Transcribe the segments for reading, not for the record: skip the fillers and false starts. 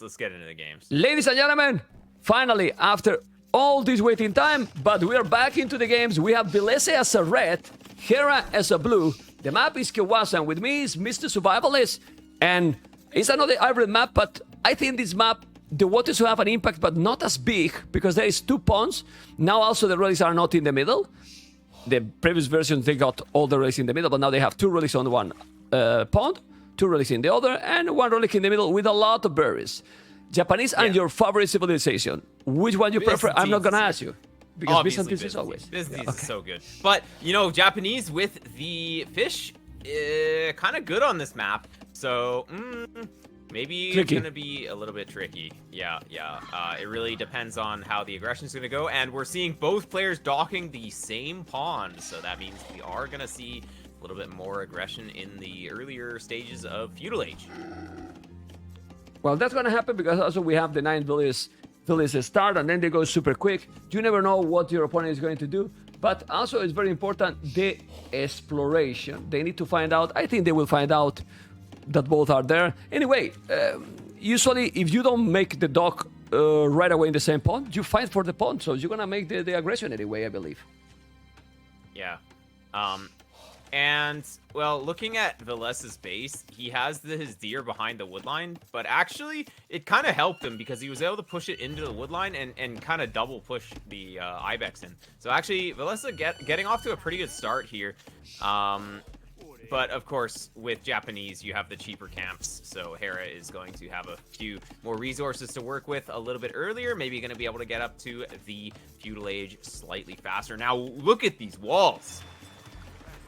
let's get into the games. Ladies and gentlemen, finally, after all this waiting time, but we are back into the games. We have Villese as a red, Hera as a blue. The map is Kiwasan. With me is Mr. Survivalist, and it's another hybrid map, but I think this map, the waters will have an impact, but not as big, because there is 2 ponds. Now also the relics are not in the middle. The previous version, they got all the relics in the middle, but now they have 2 relics on one pond, 2 relics in the other, and 1 relic in the middle with a lot of berries. Japanese and your favorite civilization. Which one you prefer? I'm not gonna ask you. Because Obviously, Byzantine is always. Byzantine is so good. But, you know, Japanese with the fish, kind of good on this map. So, maybe Tricky. it's going to be a little bit tricky. Yeah. It really depends on how the aggression is going to go. And we're seeing both players docking the same pond. So that means we are going to see a little bit more aggression in the earlier stages of Feudal Age. Well, that's gonna happen because also we have the 9 villages start, and then they go super quick. You never know what your opponent is going to do. But also it's very important, the exploration. They need to find out. I think they will find out that both are there. Anyway, usually if you don't make the dock right away in the same pond, you fight for the pond. So you're gonna make the aggression anyway, I believe. Yeah. And, well, looking at Vilese's base, he has his deer behind the woodline, but actually, it kind of helped him because he was able to push it into the woodline and kind of double push the Ibex in. So actually, Villese getting off to a pretty good start here. But, of course, with Japanese, you have the cheaper camps, so Hera is going to have a few more resources to work with a little bit earlier, maybe going to be able to get up to the Feudal Age slightly faster. Now, look at these walls.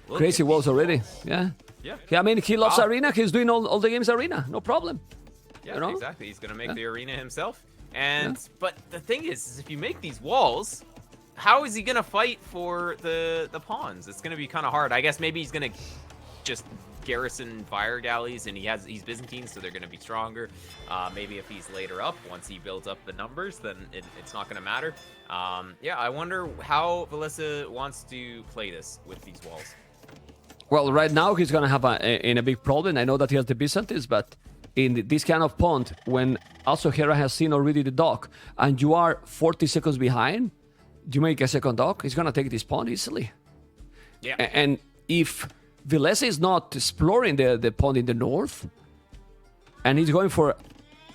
Crazy walls already. Yeah. I mean, he loves Arena. He's doing all the games Arena. No problem. Yeah, you know? Exactly. He's going to make the Arena himself. And But the thing is if you make these walls, how is he going to fight for the pawns? It's going to be kind of hard. I guess maybe he's going to just garrison fire galleys, and he's Byzantine, so they're going to be stronger. Maybe if he's later up, once he builds up the numbers, then it's not going to matter. Yeah, I wonder how Villese wants to play this with these walls. Well, right now he's gonna have a big problem. I know that he has the Byzantines, but in this kind of pond, when also Hera has seen already the dock, and you are 40 seconds behind, you make a second dock, he's gonna take this pond easily. Yeah. And if Villese is not exploring the pond in the north, and he's going for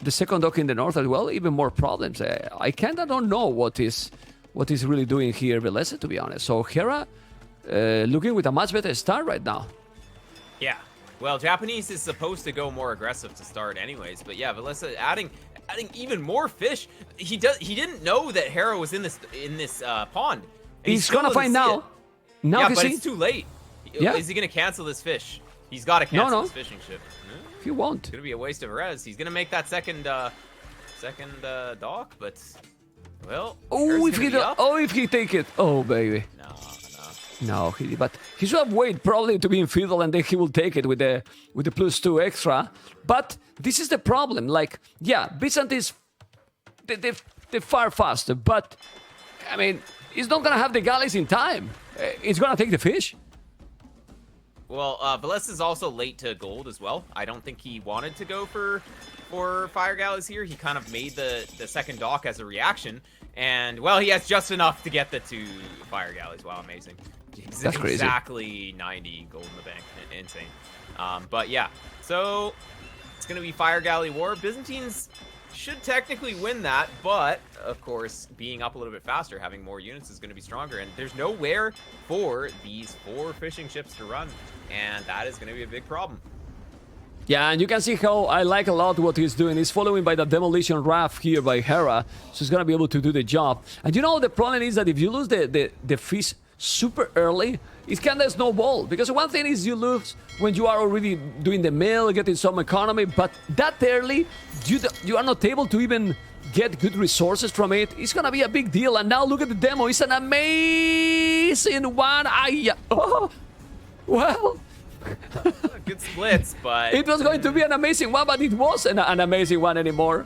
the second dock in the north as well, even more problems. I kinda don't know what is really doing here, Villese, to be honest. So Hera. Looking with a much better start right now. Yeah. Well, Japanese is supposed to go more aggressive to start anyways, but yeah, Villese adding even more fish. He didn't know that Hera was in this pond. He's gonna find now. Now yeah, but it's too late. Yeah. Is he gonna cancel this fish? He's got to cancel this fishing ship. He won't. It's gonna be a waste of res. He's gonna make that second dock, but well. Oh, if he take it. Oh, baby. No, but he should have waited probably to be in fiddle, and then he will take it with the +2 extra. But this is the problem. Like, yeah, Byzantines, they're far faster. But I mean, he's not gonna have the galleys in time. He's gonna take the fish. Well, Villese is also late to gold as well. I don't think he wanted to go for fire galleys here. He kind of made the second dock as a reaction. And, well, he has just enough to get the 2 fire galleys. Wow, amazing. That's crazy. Exactly 90 gold in the bank. Insane. But, yeah. So, it's going to be fire galley war. Byzantines should technically win that. But, of course, being up a little bit faster, having more units is going to be stronger. And there's nowhere for these 4 fishing ships to run. And that is going to be a big problem. Yeah, and you can see how I like a lot what he's doing. He's following by the demolition raft here by Hera, so he's gonna be able to do the job. And you know, the problem is that if you lose the fish super early, it kind of snowball. Because one thing is you lose when you are already doing the mill, getting some economy, but that early, you are not able to even get good resources from it. It's gonna be a big deal. And now look at the demo. It's an amazing one. Well. Good splits, but it was going to be an amazing one, but it wasn't an amazing one anymore.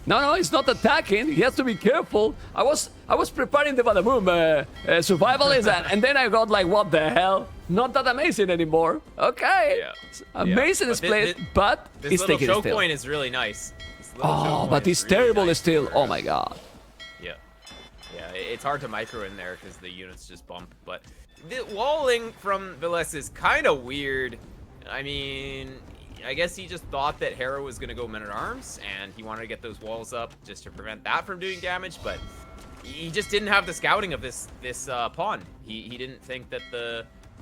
No, it's not attacking. He has to be careful. I was preparing the Badaboom survivalist, and then I got like, what the hell? not that amazing anymore. Okay. Yeah. Amazing But split, but This it's little taking choke still. point is really nice. This little choke Oh, point but is it's really terrible nice still. for, Oh my god. Yeah. Yeah, it's hard to micro in there because the units just bump. But the walling from Villese is kind of weird. I mean, I guess he just thought that Hera was going to go men-at-arms, and he wanted to get those walls up just to prevent that from doing damage, but he just didn't have the scouting of this pond. He didn't think that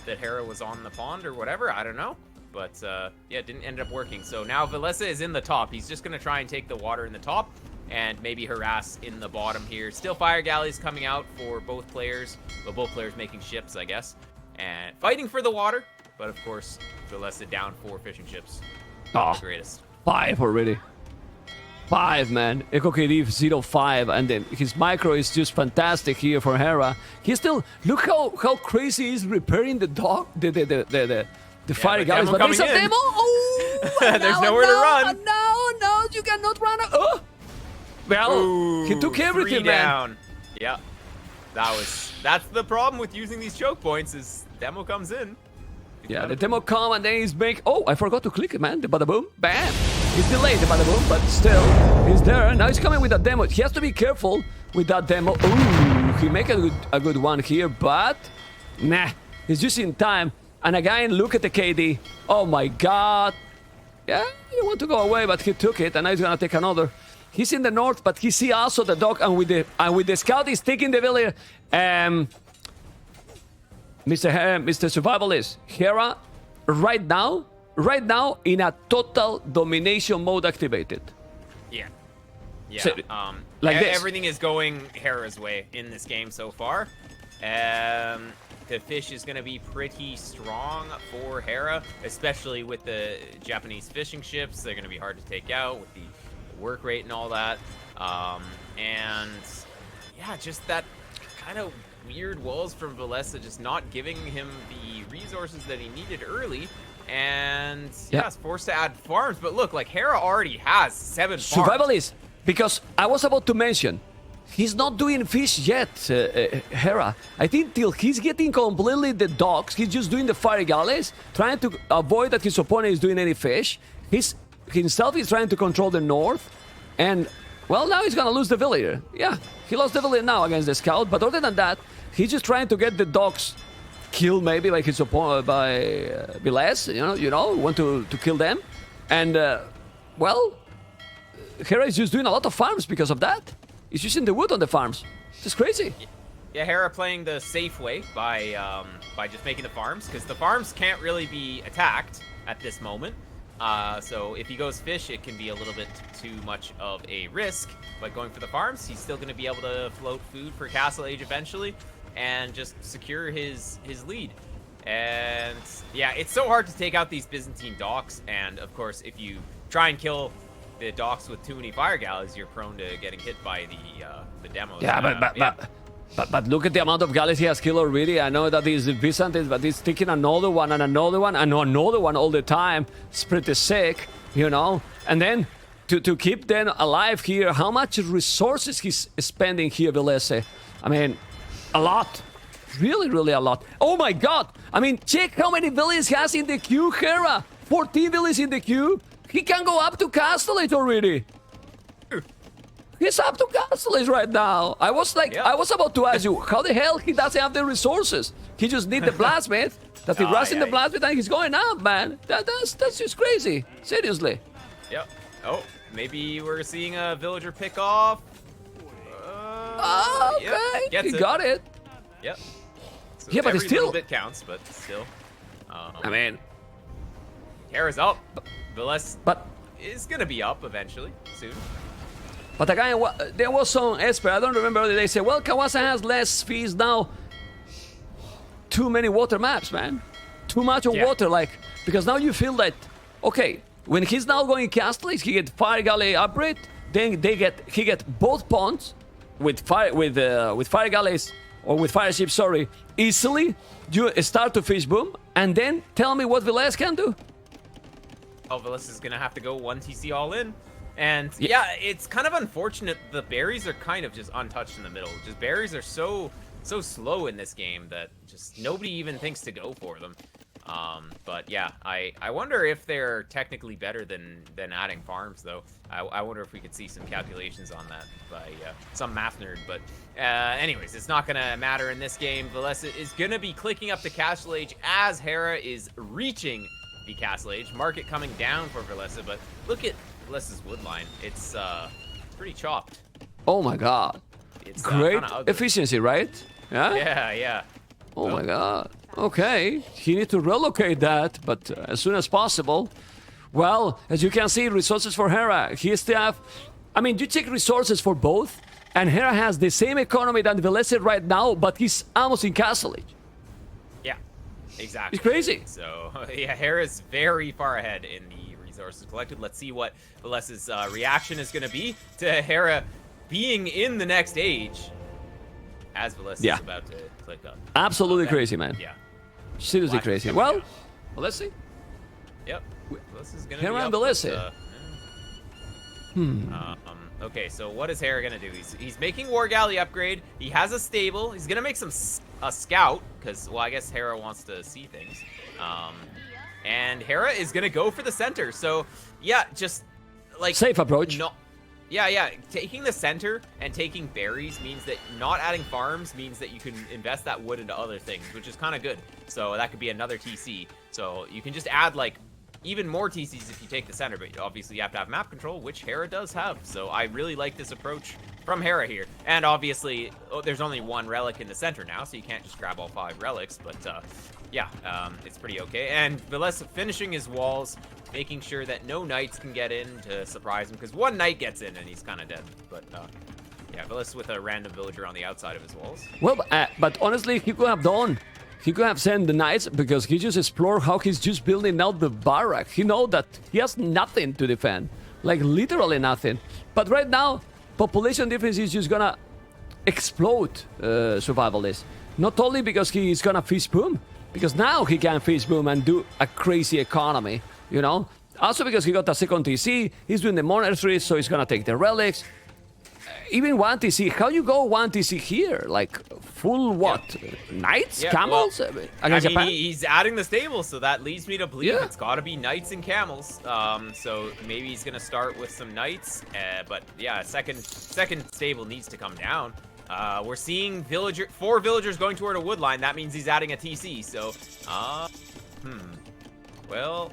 that Hera was on the pond or whatever. I don't know. But, yeah, it didn't end up working. So now Villese is in the top. He's just going to try and take the water in the top and maybe harass in the bottom here. Still fire galleys coming out for both players. Well, both players making ships, I guess. And fighting for the water. But, of course, Villese down 4 fishing ships. Oh, The greatest. 5 already. 5, man. Echo KD 0-5, and then his micro is just fantastic here for Hera. He still look how crazy he's repairing the dock, the fire galleys. demo But there's a coming in. demo. Oh, There's nowhere to run. No, you cannot run. Oh, well, Ooh, he took 3 everything, man. down. Yeah. That's the problem with using these choke points is demo comes in. Yeah, the demo come and then he's make. Oh, I forgot to click it, man. The bada boom, bam. He's delayed the bada boom, but still, he's there. Now he's coming with a demo. He has to be careful with that demo. Ooh, he make a good one here, but nah, he's just in time. And again, look at the KD. Oh my God. Yeah, he didn't want to go away, but he took it, and now he's gonna take another. He's in the north, but he see also the dock, and with the scout, he's taking the village. Mr. Survivalist, Hera, right now, in a total domination mode activated. Yeah. Yeah. So, like this. Everything is going Hera's way in this game so far. The fish is going to be pretty strong for Hera, especially with the Japanese fishing ships. They're going to be hard to take out with the work rate and all that. And yeah, just that kind of weird walls from Villese just not giving him the resources that he needed early. And yeah, it's forced to add farms. But look, like Hera already has 7 farms. Survivalist, because I was about to mention, he's not doing fish yet, Hera. I think till he's getting completely the docks, he's just doing the fire galleys, trying to avoid that his opponent is doing any fish. Himself is trying to control the north, and well, now he's gonna lose the villager. Yeah, he lost the villager now against the scout, but other than that, he's just trying to get the docks killed maybe by his opponent, by Villese, you know, want to kill them. And, well, Hera is just doing a lot of farms because of that. He's using the wood on the farms. It's crazy. Yeah, Hera playing the safe way by just making the farms, because the farms can't really be attacked at this moment. So if he goes fish, it can be a little bit too much of a risk. But going for the farms, he's still going to be able to float food for Castle Age eventually, and just secure his lead. And yeah, it's so hard to take out these Byzantine docks, and of course, if you try and kill the docks with too many fire galleys, you're prone to getting hit by the demos. Yeah, but look at the amount of galleys he has killed already. I know that he's Byzantine, but he's taking another one and another one and another one all the time. It's pretty sick, you know. And then to keep them alive here, how much resources he's spending here, Villese? I mean, a lot. Really, really a lot. Oh my God! I mean, check how many villages he has in the queue, Hera. 14 villages in the queue. He can go up to Castle Age already. He's up to Castle Age right now. I was like, I was about to ask you, how the hell he doesn't have the resources? He just need the blacksmith. That he runs in the blacksmith and he's going up, man. That's just crazy. Seriously. Yep. Oh, maybe we're seeing a villager pick off. Okay. Yep, he got it. Yep. So Yeah, but every it's still. little bit counts, but still. I mean, Hera's up. Villese but is gonna be up eventually, soon. But again, there was some expert, I don't remember, they say, well, Kawasa has less fees now. Too many water maps, man. Too much of water, like, because now you feel that, okay, when he's now going Castle Age, he get fire galley upgrade, then he get both ponds with fire galleys or with fire ships, sorry, easily. You start to fish boom, and then tell me what Villese can do. Oh, Villese is gonna have to go 1 TC all in. And yeah, it's kind of unfortunate. The berries are kind of just untouched in the middle. Just berries are so so slow in this game that just nobody even thinks to go for them. But yeah, I wonder if they're technically better than adding farms, though. I wonder if we could see some calculations on that by some math nerd. But anyways, it's not gonna matter in this game. Villese is gonna be clicking up the Castle Age as Hera is reaching the Castle Age. Market coming down for Villese, but look at Villese's woodline. It's pretty chopped. Oh my god. It's Great kinda ugly. efficiency, right? Yeah? Yeah. Oh my god. Okay, he need to relocate that, but as soon as possible. Well, as you can see, resources for Hera. He still have... I mean, you check resources for both, and Hera has the same economy than Villese right now, but he's almost in Castle Age. Yeah, exactly. It's crazy. So, yeah, Hera's very far ahead in the resources collected. Let's see what Villese's reaction is going to be to Hera being in the next age as Villese is about to click up. Absolutely crazy, man. Yeah. Seriously crazy. Well, let's see. Yep. Villese is going to be Hera and up with, Villese. Okay, so what is Hera gonna do? He's making War Galley upgrade. He has a stable. He's gonna make a scout because, well, I guess Hera wants to see things. And Hera is gonna go for the center. So yeah, just like Safe approach. No, yeah. Taking the center and taking berries means that not adding farms means that you can invest that wood into other things, which is kind of good. So that could be another TC. So you can just add like even more TCs if you take the center, but obviously you have to have map control, which Hera does have. So I really like this approach from Hera here. And obviously, there's only one relic in the center now, so you can't just grab all 5 relics. But yeah, it's pretty okay. And Villese finishing his walls, making sure that no knights can get in to surprise him, because one knight gets in and he's kind of dead. But yeah, Villese with a random villager on the outside of his walls. Well, but honestly, he could have done. He could have sent the knights because he just explored how he's just building out the barrack. He know that he has nothing to defend, like literally nothing. But right now, population difference is just gonna explode survivalist. Not only because he's gonna fist boom, because now he can fist boom and do a crazy economy, you know. Also because he got a second TC, he's doing the monasteries, so he's gonna take the relics. Even 1 TC, how you go 1 TC here? Like full what? Yeah. Knights? Yeah, camels? Well, I mean, he's adding the stable, so that leads me to believe it's got to be knights and camels. So maybe he's gonna start with some knights, but yeah, second stable needs to come down. We're seeing 4 villagers going toward a wood line. That means he's adding a TC. So, well.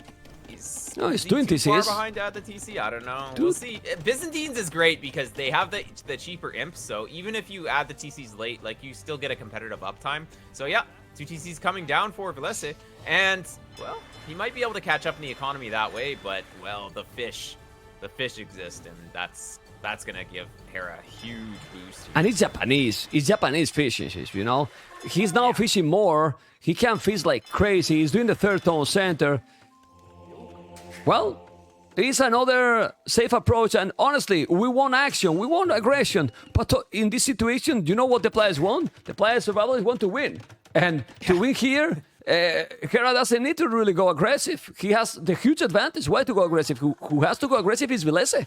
He's doing TCs. Far behind at the TC, I don't know. Dude. We'll see. Byzantines is great because they have the cheaper imps, so even if you add the TCs late, like you still get a competitive uptime. So yeah, 2 TCs coming down for Villese, and well, he might be able to catch up in the economy that way, but well, the fish exist, and that's gonna give Hera a huge boost. And it's Japanese fishing, you know. He's now fishing more. He can fish like crazy. He's doing the 3rd tone center. Well, it is another safe approach, and honestly, we want action, we want aggression, but in this situation, you know what the players want? The players survivalists want to win, and to win here, Hera doesn't need to really go aggressive. He has the huge advantage. Why to go aggressive? Who has to go aggressive is Villese.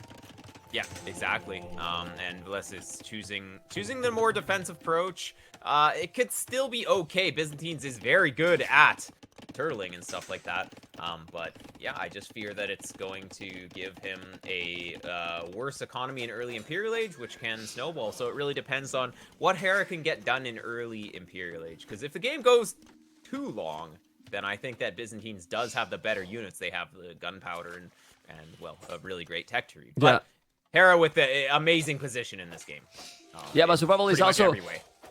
Yeah, exactly. And Villese is choosing the more defensive approach. It could still be okay. Byzantines is very good at turtling and stuff like that, but yeah, I just fear that it's going to give him a worse economy in early Imperial Age, which can snowball. So it really depends on what Hera can get done in early Imperial Age, because if the game goes too long, then I think that Byzantines does have the better units. They have the gunpowder and well, a really great tech tree. But Hera with the amazing position in this game. Yeah, but survival is also...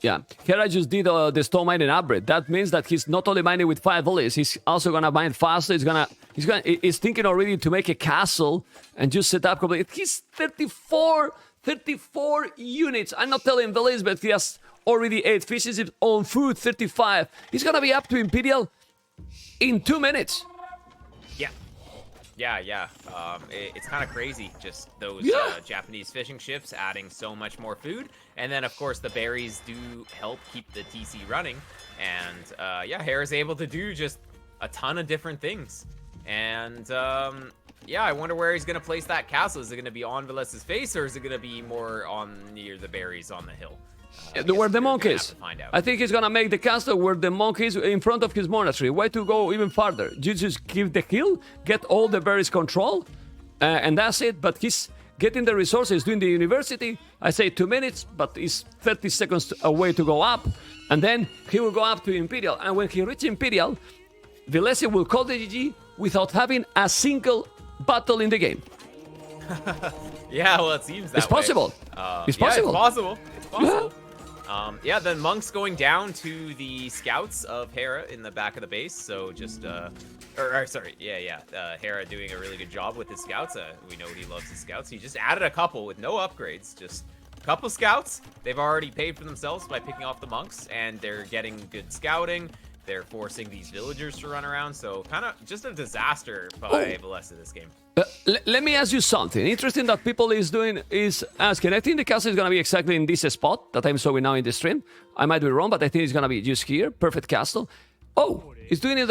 Yeah, Hera just did the stone mining upgrade. That means that he's not only mining with 5 volleys, he's also gonna mine faster. He's thinking already to make a castle and just set up complete. He's 34 units. I'm not telling Villese, but he has already 8 fishes on food, 35. He's gonna be up to Imperial in 2 minutes. Yeah. It's kind of crazy, just those Japanese fishing ships adding so much more food. And then, of course, the berries do help keep the TC running. And, yeah, Hera's able to do just a ton of different things. And, yeah, I wonder where he's going to place that castle. Is it going to be on Villese's face, or is it going to be more on near the berries on the hill? Where the monk we're gonna is. have to find out. I think he's gonna make the castle where the monk is in front of his monastery. Why to go even farther? You just give the kill, get all the berries control, and that's it. But he's getting the resources, doing the university. I say 2 minutes, but he's 30 seconds away to go up. And then he will go up to Imperial. And when he reaches Imperial, Villese will call the GG without having a single battle in the game. Yeah, well, it seems that It's possible. It's possible. It's possible. It's possible. Yeah, the monks going down to the scouts of Hera in the back of the base. So just, sorry, Hera doing a really good job with his scouts. We know he loves his scouts. He just added a couple with no upgrades. Just a couple scouts. They've already paid for themselves by picking off the monks, and they're getting good scouting. They're forcing these villagers to run around. So kind of just a disaster by Villese this game. Let me ask you something interesting that people is asking. I think the castle is gonna be exactly in this spot that I'm showing now in the stream. I might be wrong, but I think it's gonna be just here. Perfect castle. Oh, it's doing it.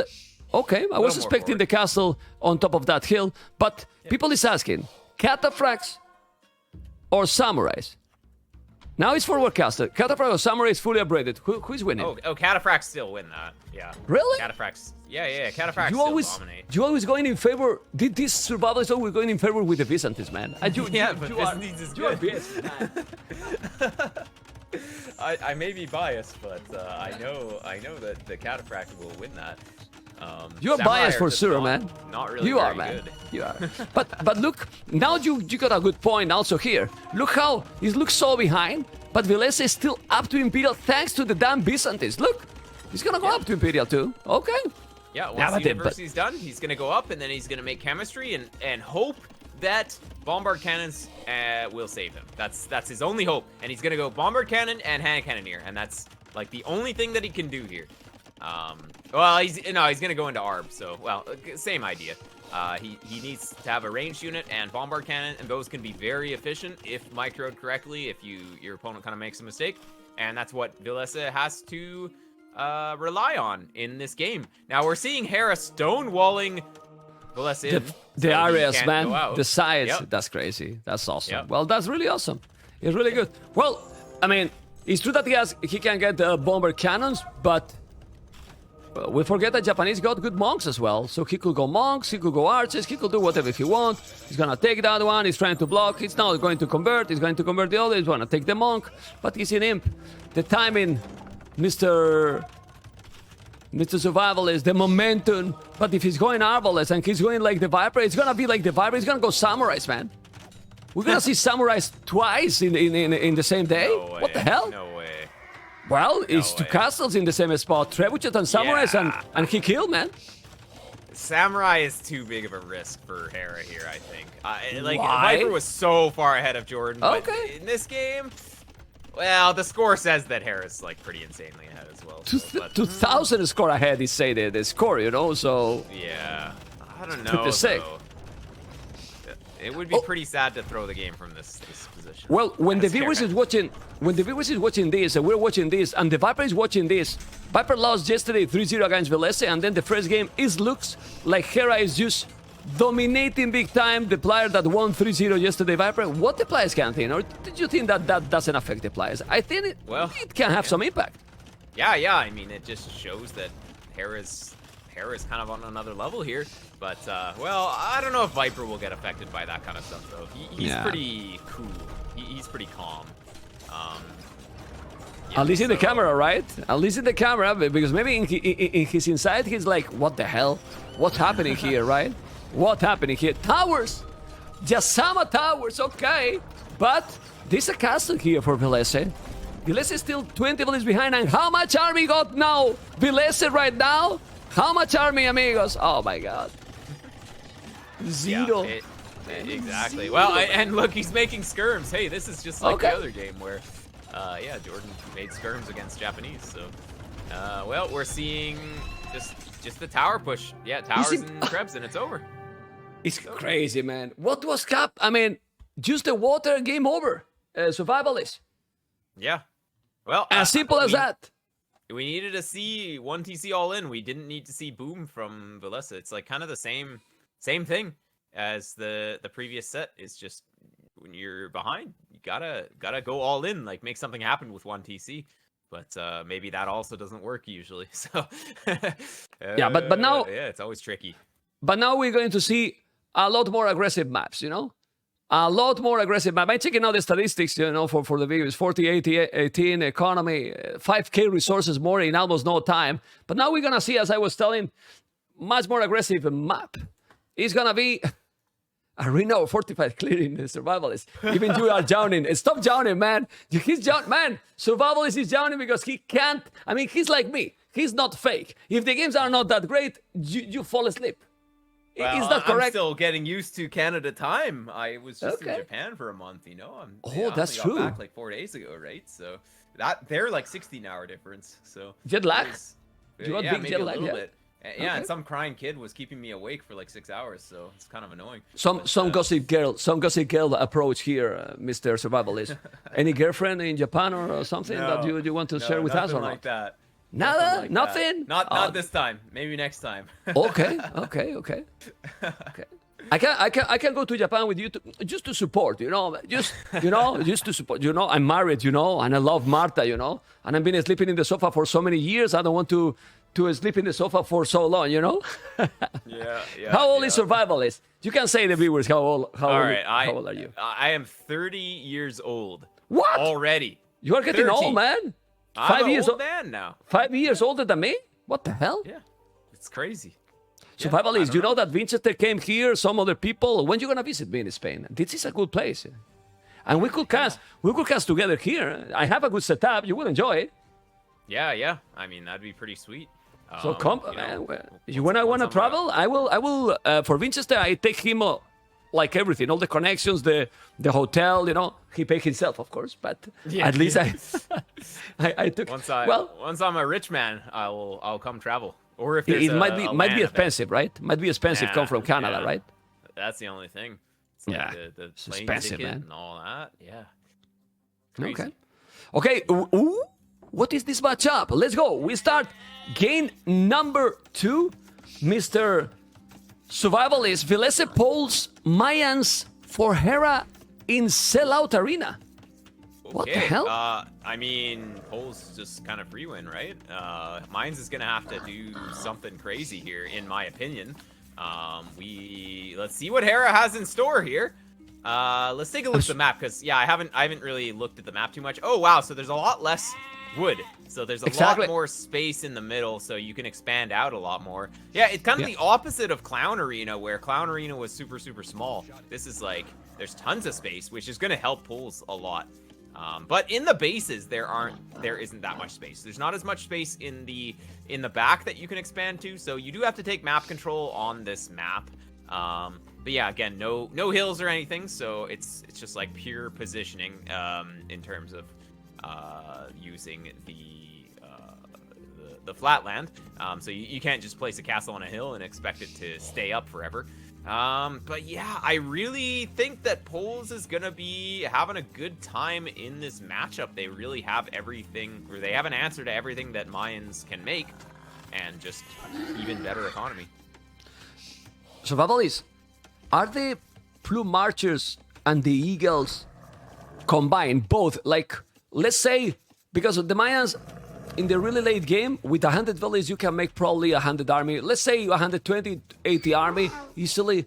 Okay, I was expecting the castle on top of that hill, but people is asking, cataphracts or samurais? Now it's forward castle. Cataphract or samurai is fully upgraded. Who is winning? Oh, cataphracts still win that. Yeah. Really? Cataphracts. Yeah. Cataphracts still dominate. You always going in favor. Did this survival is always going in favor with the Byzantines, man? But Byzantines is good. I may be biased, but I know that the cataphract will win that. You're biased for sure, man. Not really. You are, man. Good. You are. But look, now you got a good point also here. Look how he looks so behind, but Villese is still up to Imperial thanks to the damn Byzantines. Look, he's gonna go up to Imperial too. Okay. Yeah. Once the university's done, he's gonna go up, and then he's gonna make chemistry and hope that bombard cannons will save him. That's his only hope, and he's gonna go bombard cannon and hand cannoneer, and that's like the only thing that he can do here. Well, he's gonna go into ARB, so, well, same idea. He needs to have a ranged unit and bombard cannon, and those can be very efficient if microed correctly, if your opponent kind of makes a mistake, and that's what Villese has to rely on in this game. Now, we're seeing Hera stonewalling Villese in. The areas, man, the sides, that's crazy. That's awesome. Yep. Well, that's really awesome. It's really good. Well, I mean, it's true that he can get bomber cannons, but we forget that Japanese got good monks as well. So he could go monks, he could go archers, he could do whatever he wants. He's gonna take that one, he's trying to block, he's now going to convert, he's going to convert the other, he's gonna take the monk, but he's an imp. The timing, Mr. Survival is the momentum, but if he's going Arbalest and he's going like the Viper, it's gonna be like the Viper, he's gonna go Samurais, man. We're gonna see Samurais twice in the same day? No way. What the hell? No way. Well, it's two castles in the same spot, Trebuchet and Samurais, and he killed, man. Samurai is too big of a risk for Hera here, I think. Why? Viper was so far ahead of Jordan, but in this game, well, the score says that Hera's like pretty insanely ahead as well. 2,000 score ahead, he say the score, you know, so... Yeah, I don't know, though. It would be pretty sad to throw the game from this position. Well, when the viewers is watching this, and we're watching this, and the Viper is watching this, Viper lost yesterday 3-0 against Villese, and then the first game looks like Hera is just dominating big time. The player that won 3-0 yesterday, Viper. What the players can think, or did you think that doesn't affect the players? I think it can have some impact. Yeah. I mean, it just shows that Hera's kind of on another level here. But, well, I don't know if Viper will get affected by that kind of stuff, though. He's pretty cool. He's pretty calm. At least in the camera, right? At least in the camera, because maybe in his inside, he's like, what the hell? What's happening here, right? What's happening here? Towers! Jasama Towers, okay. But there's a castle here for Villese. Villese is still 20 villages behind, and how much army got now? Villese right now? How much army, amigos? Oh my god. Zero. Yeah, exactly. Well, and look, he's making skirms. Hey, this is just like the other game where, Jordan made skirms against Japanese. So, well, we're seeing just the tower push. Yeah, towers and Krebs, and it's over. It's crazy, man. What was cap? I mean, just the water, game over. Survivalist. Yeah. Well, as simple as that. We needed to see 1 TC all in. We didn't need to see boom from Villese. It's like kind of the same thing as the previous set. It's just when you're behind, you gotta go all in, like make something happen with one TC. But maybe that also doesn't work usually. So Yeah, but now yeah, it's always tricky. But now we're going to see a lot more aggressive maps, you know? A lot more aggressive map. I'm checking out the statistics, you know, for the viewers. 40, 80, 18, economy, 5K resources more in almost no time. But now we're going to see, as I was telling, much more aggressive map. It's going to be Arena or Fortified clearing the Survivalist. Even you are drowning. Stop drowning, man. He's drowning. Man, Survivalist is drowning because he can't. I mean, he's like me. He's not fake. If the games are not that great, you fall asleep. Well, is that correct? I'm still getting used to Canada time. I was just in Japan for a month, you know. That's I true. got back like 4 days ago, right? So they're like 16-hour difference. So jet lag. You got yeah, big maybe jet a lag, little yeah? bit. Yeah, and some crying kid was keeping me awake for like 6 hours, so it's kind of annoying. Some gossip girl approach here, Mr. Survivalist. Any girlfriend in Japan or something that you want to share with us or nothing like not? that. Nada, Like nothing. That. Not this time. Maybe next time. Okay. I can go to Japan with you just to support, you know, just to support. You know, I'm married, you know, and I love Marta, you know, and I've been sleeping in the sofa for so many years. I don't want to sleep in the sofa for so long, you know. Yeah. How old is Survivalist? You can say to the viewers how old are you? I am 30 years old. What? Already. You are getting 30. old, man. I'm an old man now. 5 years older than me? What the hell? Yeah, it's crazy. Survivalist, you know that Winchester came here, some other people. When you gonna visit me in Spain? This is a good place. And we could cast together here. I have a good setup. You will enjoy it. Yeah. I mean, that'd be pretty sweet. So come, you wanna travel? I will. For Winchester, I take him like everything, all the connections, the hotel. You know, he paid himself, of course, but at least I took. Once I'm a rich man, I'll come travel. Or if it might be expensive, right? Might be expensive. Come from Canada, right? That's the only thing. It's like the plane expensive, ticket man. and all that. Yeah. Crazy. Okay. Ooh, what is this matchup? Let's go. We start game number 2. Mr. Survivalist, Villese polls Mayans for Hera in Sellout Arena. What the hell? I mean, polls just kind of free win, right? Mines is gonna have to do something crazy here, in my opinion. Let's see what Hera has in store here. Let's take a look at the map, because I haven't really looked at the map too much. Oh wow, so there's a lot less wood. So there's a lot more space in the middle, so you can expand out a lot more. Yeah, it's kind of the opposite of Clown Arena, where Clown Arena was super, super small. This is like, there's tons of space, which is going to help pools a lot. But in the bases, there isn't that much space. There's not as much space in the back that you can expand to, so you do have to take map control on this map. But yeah, again, no hills or anything, so it's just like pure positioning in terms of using the flatland. So you can't just place a castle on a hill and expect it to stay up forever. But yeah, I really think that Poles is gonna be having a good time in this matchup. They really have everything, or they have an answer to everything that Mayans can make, and just even better economy. Survivalists, are the Plume Marchers and the Eagles combined, both? Like, let's say, because the Mayans, in the really late game, with 100 villages, you can make probably 100 army. Let's say 120, 80 army easily.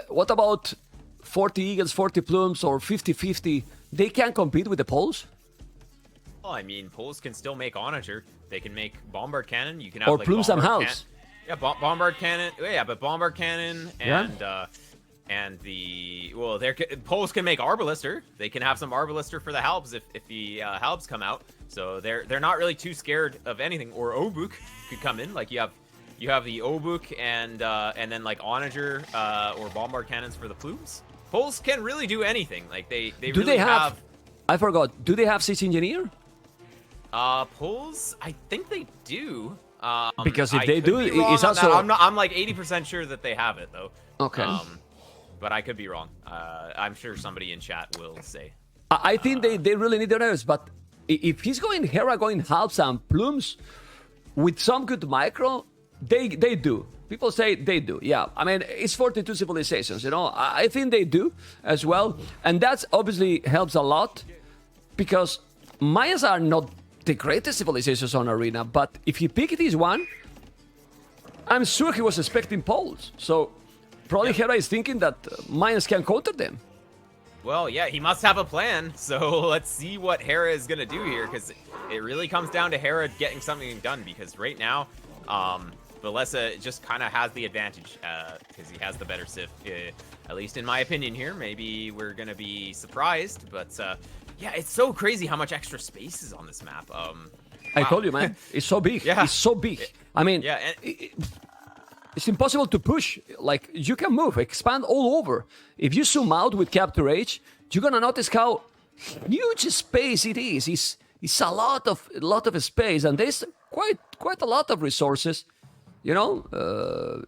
What about 40 Eagles, 40 Plumes, or 50-50? They can compete with the Poles? Well, I mean, Poles can still make Onager. They can make Bombard Cannon. You can have or like Plumes and House. Yeah, Bombard Cannon. Yeah, but Bombard Cannon and the Poles can make Arbalister. They can have some Arbalister for the Halbs if the Halbs come out. So they're not really too scared of anything. Or Obuk could come in. Like you have the Obuk and then like Onager or Bombard Cannons for the Plumes. Poles can really do anything. Like they really have. I forgot. Do they have Siege Engineer? Poles, I think they do. Because if they do, it's also. I'm like 80% sure that they have it though. Okay. But I could be wrong. I'm sure somebody in chat will say. I think they really need the nerves, but if he's going Hera, going Halbs and Plumes with some good micro, they do. People say they do. Yeah, I mean, it's 42 civilizations, you know. I think they do as well. And that obviously helps a lot because Mayans are not the greatest civilizations on Arena. But if he picked this one, I'm sure he was expecting Poles. So probably Hera is thinking that Mayans can counter them. Well, yeah, he must have a plan. So let's see what Hera is going to do here, because it really comes down to Hera getting something done. Because right now, Villese just kind of has the advantage because he has the better Civ, at least in my opinion here. Maybe we're going to be surprised, but yeah, it's so crazy how much extra space is on this map. I told you, man, it's so big. Yeah. It's so big. I mean, yeah, it's impossible to push. Like, you can move, expand all over. If you zoom out with Capture H, you're gonna notice how huge space it is. It's a lot of space, and there's quite a lot of resources. You know,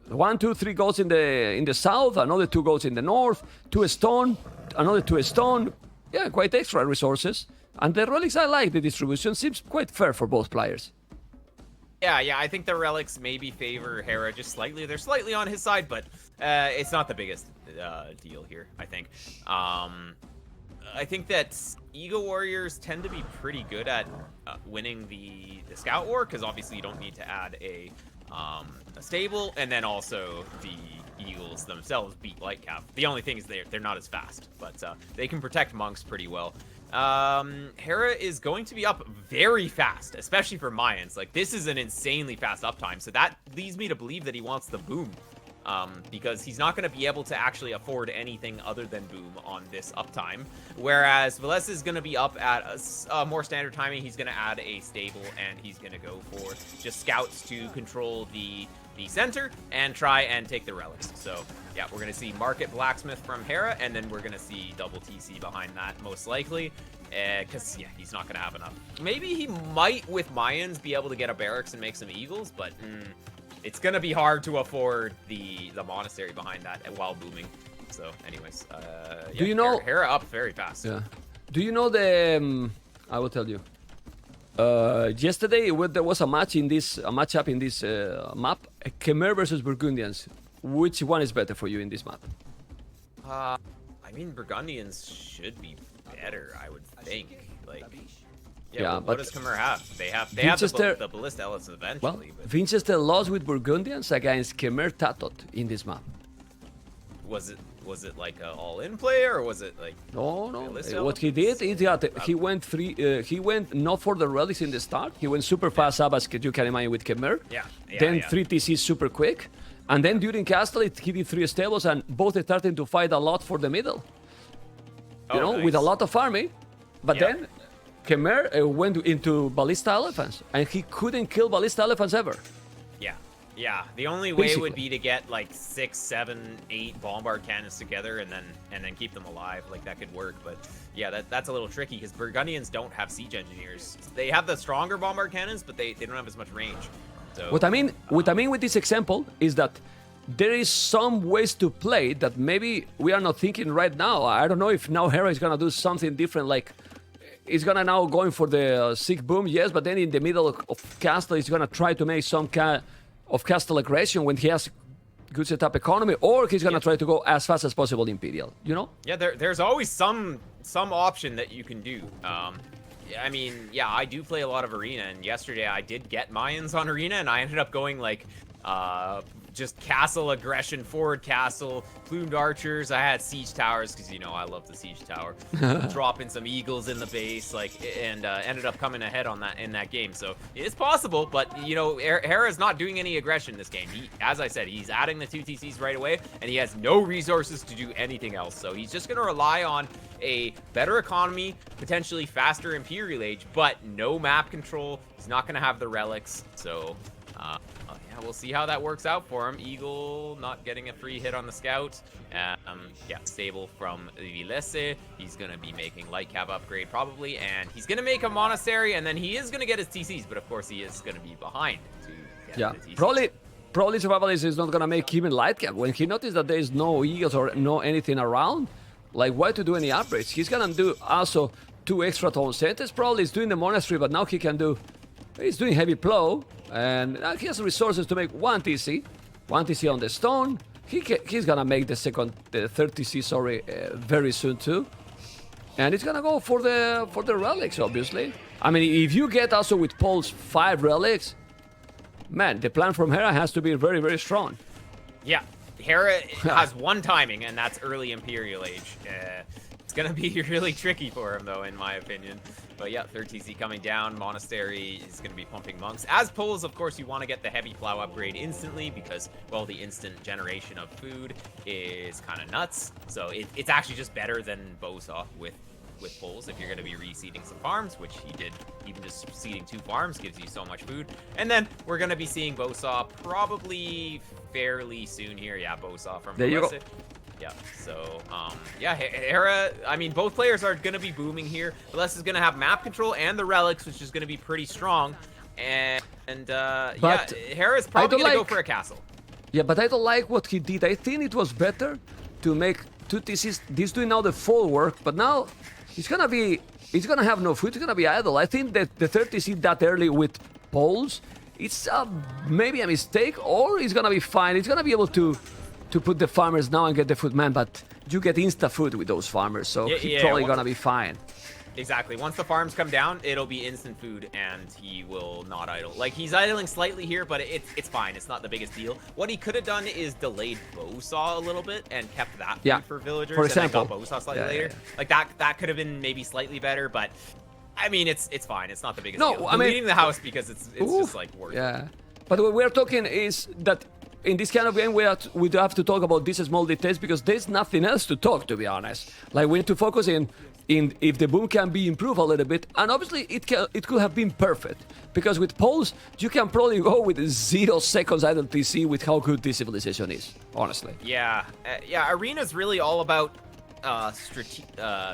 1, 2, 3 goals in the south, another 2 goals in the north, 2 stone, another 2 stone. Yeah, quite extra resources. And the relics, I like the distribution. Seems quite fair for both players. Yeah, I think the relics maybe favor Hera just slightly. They're slightly on his side, but it's not the biggest deal here, I think. I think that Eagle Warriors tend to be pretty good at winning the Scout War, because obviously you don't need to add a stable, and then also the Eagles themselves beat Lightcap. The only thing is they're not as fast, but they can protect monks pretty well. Hera is going to be up very fast, especially for Mayans. Like, this is an insanely fast uptime, so that leads me to believe that he wants the boom, because he's not going to be able to actually afford anything other than boom on this uptime. Whereas Villese is going to be up at a more standard timing. He's going to add a stable, and he's going to go for just scouts to control the center and try and take the relics. So yeah, we're going to see Market Blacksmith from Hera, and then we're going to see double TC behind that most likely, because yeah, he's not going to have enough. Maybe he might with Mayans be able to get a barracks and make some eagles, but it's going to be hard to afford the monastery behind that while booming. So anyways, yeah, do you know Hera up very fast? Yeah. Do you know the I will tell you. Yesterday there was a matchup in this map, Khmer versus Burgundians. Which one is better for you in this map? I mean, Burgundians should be better, I would think. Like, yeah, but what does Khmer have? They have the Ballista Ellis eventually. Well, but Winchester lost with Burgundians against Khmer Tatot in this map. Was it like an all-in play, or was it like no? What he did is that he went he went not for the relics in the start. He went super fast up, as you can imagine, with Khmer. Then 3 TC super quick, and then during Castle he did 3 stables, and both starting to fight a lot for the middle. You know, nice. With a lot of army, but then Khmer went into Ballista Elephants, and he couldn't kill Ballista Elephants ever. Yeah, the only way would be to get like 6, 7, 8 bombard cannons together and then keep them alive. Like, that could work, but yeah, that's a little tricky because Burgundians don't have siege engineers. They have the stronger bombard cannons, but they don't have as much range. So what I mean with this example is that there is some ways to play that maybe we are not thinking right now. I don't know if now Hera is gonna do something different, like he's gonna now going for the sick boom, yes, but then in the middle of Castle he's gonna try to make some kind of Castle aggression when he has good setup economy, or he's gonna try to go as fast as possible Imperial, you know? Yeah, there's always some option that you can do. I mean, yeah, I do play a lot of Arena, and yesterday I did get Mayans on Arena, and I ended up going like just castle aggression, forward castle, plumed archers. I had siege towers because, you know, I love the siege tower. Dropping some eagles in the base, like, and ended up coming ahead on that in that game. So it's possible, but you know, Hera's not doing any aggression in this game. As I said, he's adding the 2 TCs right away, and he has no resources to do anything else. So he's just gonna rely on a better economy, potentially faster Imperial Age, but no map control. He's not gonna have the relics, so. Yeah, we'll see how that works out for him. Eagle not getting a free hit on the scout. Yeah, stable from Villese. He's going to be making light cap upgrade probably, and he's going to make a monastery, and then he is going to get his TCs, but of course he is going to be behind to get the TCs. Probably Survivalist is not going to make even light cap. When he noticed that there is no eagles or no anything around, like, why to do any upgrades? He's going to do also 2 extra town centers. Probably he's doing the monastery, but now he can do... He's doing heavy plow, and he has resources to make 1 TC. 1 TC on the stone. He's gonna make the third TC, sorry, very soon too. And it's gonna go for the relics, obviously. I mean, if you get also with Poles 5 relics, man, the plan from Hera has to be very, very strong. Yeah, Hera has one timing, and that's early Imperial Age. It's gonna be really tricky for him, though, in my opinion. But yeah, 3rd TC coming down. Monastery is gonna be pumping monks. As Poles, of course, you want to get the heavy plow upgrade instantly because, well, the instant generation of food is kind of nuts. So it's actually just better than Bosa with Poles if you're going to be reseeding some farms, which he did. Even just seeding 2 farms gives you so much food. And then we're going to be seeing Bosa probably fairly soon here. Yeah, Bosa from there you go. Yeah, so, yeah, Hera, I mean, both players are going to be booming here. Villese is going to have map control and the relics, which is going to be pretty strong. And yeah, Hera is probably going to go for a castle. Yeah, but I don't like what he did. I think it was better to make 2 TCs. This doing now the full work, but now he's gonna have no food. He's gonna be idle. I think that the 3rd TC that early with Poles, it's maybe a mistake, or he's gonna be fine. He's gonna be able to put the farmers now and get the food, man. But you get insta food with those farmers, so he's probably gonna be fine. Exactly. Once the farms come down, it'll be instant food, and he will not idle. Like, he's idling slightly here, but it's fine. It's not the biggest deal. What he could have done is delayed Bosa a little bit and kept that food for villagers. For example, and then got Bosa slightly later. Like, that could have been maybe slightly better, but I mean, it's fine. It's not the biggest deal. I mean, leading the house because it's just like worth it. But what we're talking is that in this kind of game, we have to talk about these small details because there's nothing else to talk, to be honest. Like, we need to focus in if the boom can be improved a little bit, and obviously it could have been perfect because with Poles you can probably go with 0 seconds idle TC with how good this civilization is, honestly. Yeah, Arena's really all about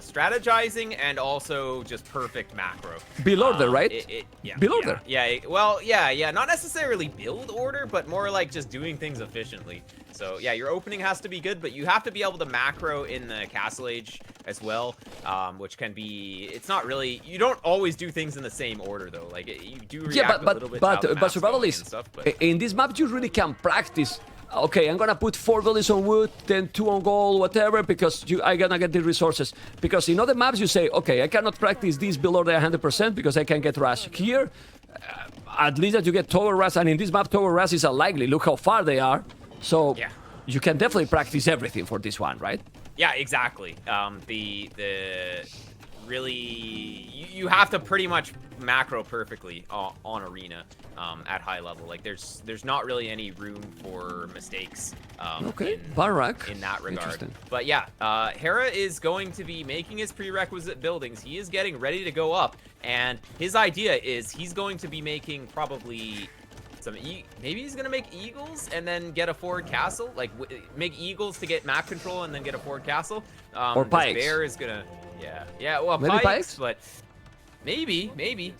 strategizing and also just perfect macro. Build order, right? Build order. Yeah, well, yeah, not necessarily build order, but more like just doing things efficiently. So yeah, your opening has to be good, but you have to be able to macro in the Castle Age as well, which can be, it's not really, you don't always do things in the same order though. Like you do react a little bit to how the map's going and stuff, but in this map you really can practice. Okay, I'm gonna put 4 villages on wood, then 2 on gold, whatever, because I'm gonna get the resources. Because in other maps you say, okay, I cannot practice this below the 100% because I can get rush. Here, at least that you get tower rush, and in this map tower rush is unlikely. Look how far they are. So yeah, you can definitely practice everything for this one, right? Yeah, exactly. Really, you have to pretty much macro perfectly on Arena at high level. Like there's not really any room for mistakes. Okay, Barak. In that regard. But yeah, Hera is going to be making his prerequisite buildings. He is getting ready to go up, and his idea is he's going to be making probably maybe he's gonna make eagles and then get a forward castle, like make eagles to get map control and then get a forward castle. Or pikes. Bear is gonna, well, maybe pikes, but maybe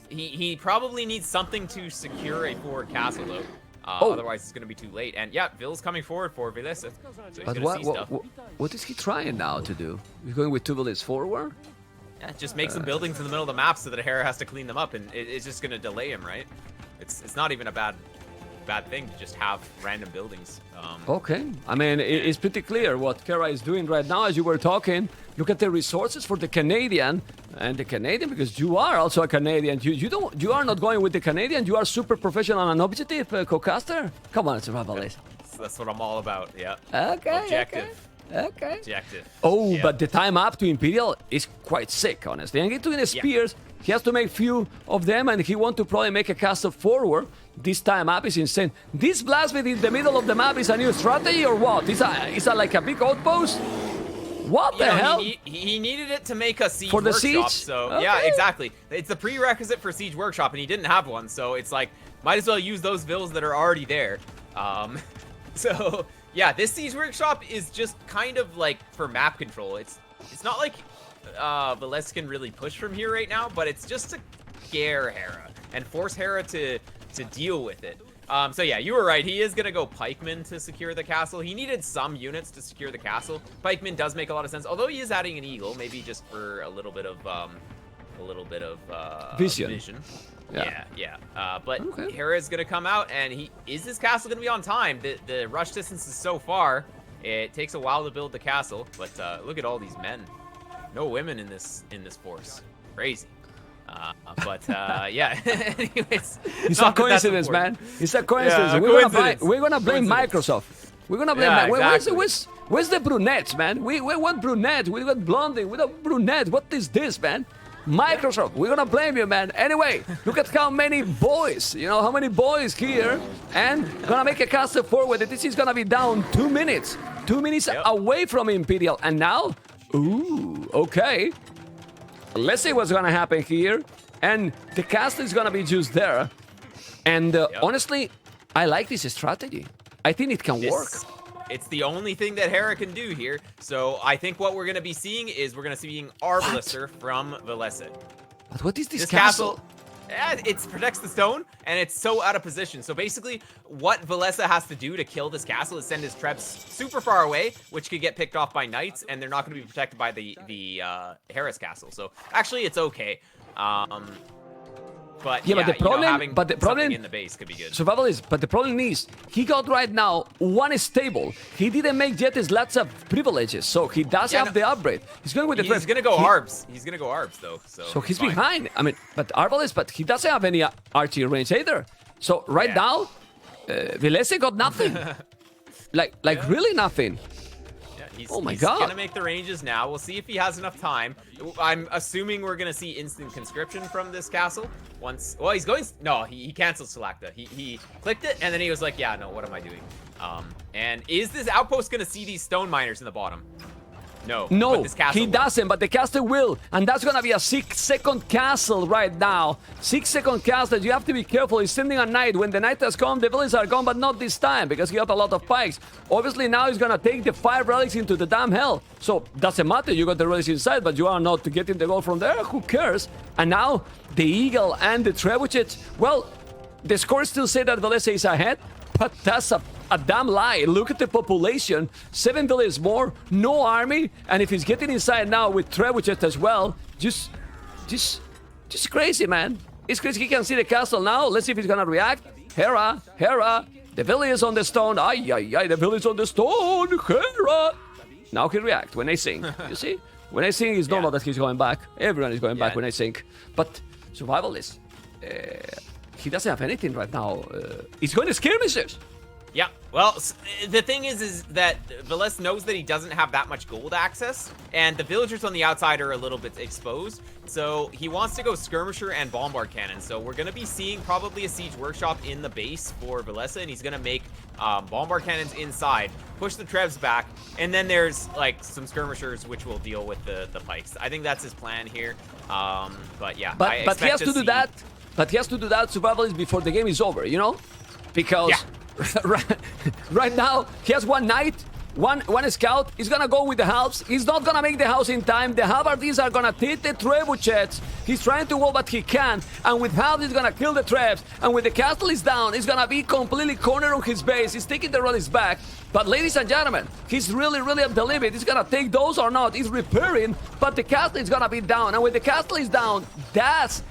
he probably needs something to secure a forward castle though. Otherwise it's gonna be too late. And yeah, Vill's coming forward for Villese, so he's but gonna see stuff. What is he trying now to do? He's going with 2 villages forward? Yeah, just make some buildings in the middle of the map so that Hera has to clean them up, and it's just gonna delay him, right? It's not even a bad thing to just have random buildings. Okay, I mean it's pretty clear what Hera is doing right now. As you were talking, look at the resources for the Canadian, and the Canadian, because you are also a Canadian. You are not going with the Canadian. You are super professional and objective, co-caster. Come on, it's Villese. That's what I'm all about. Yeah. Okay. Objective. Okay. Objective. Oh, yeah. But the time up to Imperial is quite sick, honestly. And he's doing spears. He has to make few of them, and he wants to probably make a castle forward. This time up is insane. This blasphemy in the middle of the map is a new strategy, or what? Is that like a big outpost? What the hell? He needed it to make a siege for the workshop, siege. So okay. Yeah, exactly. It's the prerequisite for siege workshop, and he didn't have one, so it's like might as well use those villas that are already there. So yeah, this siege workshop is just kind of like for map control. It's not like Villese can really push from here right now, but it's just to scare Hera and force Hera to deal with it. So yeah, you were right. He is gonna go pikemen to secure the castle. He needed some units to secure the castle. Pikemen does make a lot of sense, although he is adding an eagle, maybe just for a little bit of a little bit of Vision. Yeah. But Okay. Hera is gonna come out, and is this castle gonna be on time? The rush distance is so far. It takes a while to build the castle, but look at all these men. No women in this force. Crazy. Yeah. Anyways, It's a coincidence, man. It's a coincidence. Yeah, We're gonna blame Coincidence. Microsoft. We're gonna blame. Yeah, exactly. Where's the brunettes, man? We want brunettes. We got blondie. We got brunettes. What is this, man? Microsoft. We're gonna blame you, man. Anyway, look at how many boys. You know how many boys here, and gonna make a castle forward. This is gonna be down 2 minutes. 2 minutes Yep. away from Imperial, and now, ooh, okay. Let's see what's gonna happen here. And the castle is gonna be just there. And honestly, I like this strategy. I think it can work. It's the only thing that Hera can do here. So I think what we're going to be seeing is we're going to see Arbalister from Villese. But what is this castle? Yeah, it protects the stone, and it's so out of position. So basically, what Villese has to do to kill this castle is send his trebs super far away, which could get picked off by knights, and they're not going to be protected by the Hera's castle. So actually, it's okay. But Yeah, but the problem- having but the problem- something in the base could be good. Survivalist, but the problem is, he got right now one stable. He didn't make yet his lots of privileges, so he does have the upgrade. He's going with the He's gonna go Arbs. He's gonna go Arbs though. So he's fine. behind. I mean, but Arbalist, but he doesn't have any archery range either. So right now, Villese got nothing. like really nothing. He's, Oh my he's God. gonna make the ranges now. We'll see if he has enough time. I'm assuming we're gonna see instant conscription from this castle. Well, he's going. No, he canceled Selecta. He clicked it and then he was like, yeah, no, what am I doing? And is this outpost gonna see these stone miners in the bottom? No. No, but this castle he will. doesn't, but the castle will. And that's going to be a 6-second castle right now. 6-second castle. You have to be careful. He's sending a knight. When the knight has come, the villains are gone, but not this time because he got a lot of pikes. Obviously, now he's going to take the 5 relics into the damn hell. So, doesn't matter. You got the relics inside, but you are not getting the gold from there. Who cares? And now, the eagle and the trebuchet. Well, the scores still say that Villese is ahead, but that's a damn lie. Look at the population. 7 villages more, no army, and if he's getting inside now with trebuchet as well, just crazy, man. It's crazy. He can see the castle now. Let's see if he's gonna react. Hera, the village is on the stone. The village is on the stone. Hera. Now he react when I sing. You see? When I sing, it's normal that he's going back. Everyone is going back when I sing. But survivalist, he doesn't have anything right now. He's going to skirmishes. Yeah, well, the thing is that Villese knows that he doesn't have that much gold access, and the villagers on the outside are a little bit exposed, so he wants to go skirmisher and bombard cannon. So we're going to be seeing probably a siege workshop in the base for Villese, and he's going to make bombard cannons inside, push the trebs back, and then there's like some skirmishers which will deal with the pikes. I think that's his plan here. But yeah, but he has to do that. But he has to do that, survivalist, before the game is over, you know? Because right now, he has one knight, one scout. He's gonna go with the halves. He's not gonna make the house in time. The halberdiers are gonna take the trebuchets. He's trying to wall, but he can't. And with halves, he's gonna kill the trebs. And when the castle is down, he's gonna be completely cornered on his base. He's taking the relics back. But ladies and gentlemen, he's really at the limit. He's gonna take those or not. He's repairing, but the castle is gonna be down. And when the castle is down, that's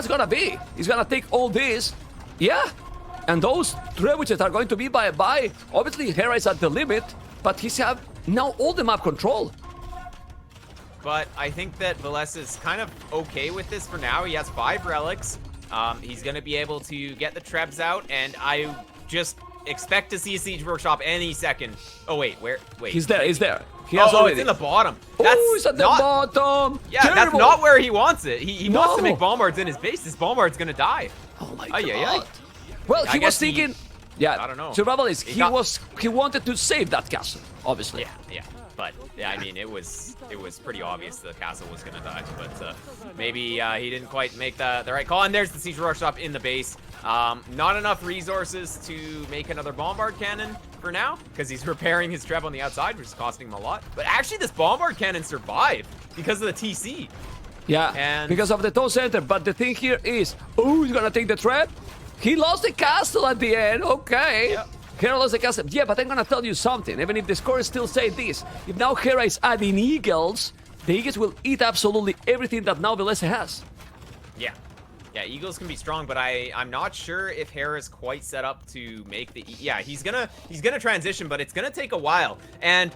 gonna be. He's gonna take all this. Yeah. And those trebuchets are going to be bye-bye. Obviously, Hera is at the limit, but he's have now all the map control. But I think that Villese is kind of okay with this for now. He has 5 relics. He's going to be able to get the trebs out, and I just expect to see a siege workshop any second. Oh, wait, where? Wait. He's there. He has has it's in the bottom. That's he's at the bottom. Yeah, Terrible. that's not where he wants it. He wants to make bombards in his base. This bombard's going to die. Oh my God. God. Well, he was thinking. I don't know. Survivalist. He wanted to save that castle, obviously. Yeah. But yeah, I mean, it was pretty obvious the castle was gonna die. But maybe he didn't quite make the right call. And there's the siege workshop in the base. Not enough resources to make another bombard cannon for now, because he's repairing his treb on the outside, which is costing him a lot. But actually, this bombard cannon survived because of the TC. Yeah, and because of the town center. But the thing here is, he's gonna take the treb. He lost the castle at the end. Okay. Yep. Hera lost the castle. Yeah, but I'm gonna tell you something. Even if the scores still say this, if now Hera is adding eagles, the Eagles will eat absolutely everything that now Villese has. Yeah. Yeah, Eagles can be strong, but I'm not sure if Hera's quite set up to make the... Yeah, he's gonna transition, but it's gonna take a while. And,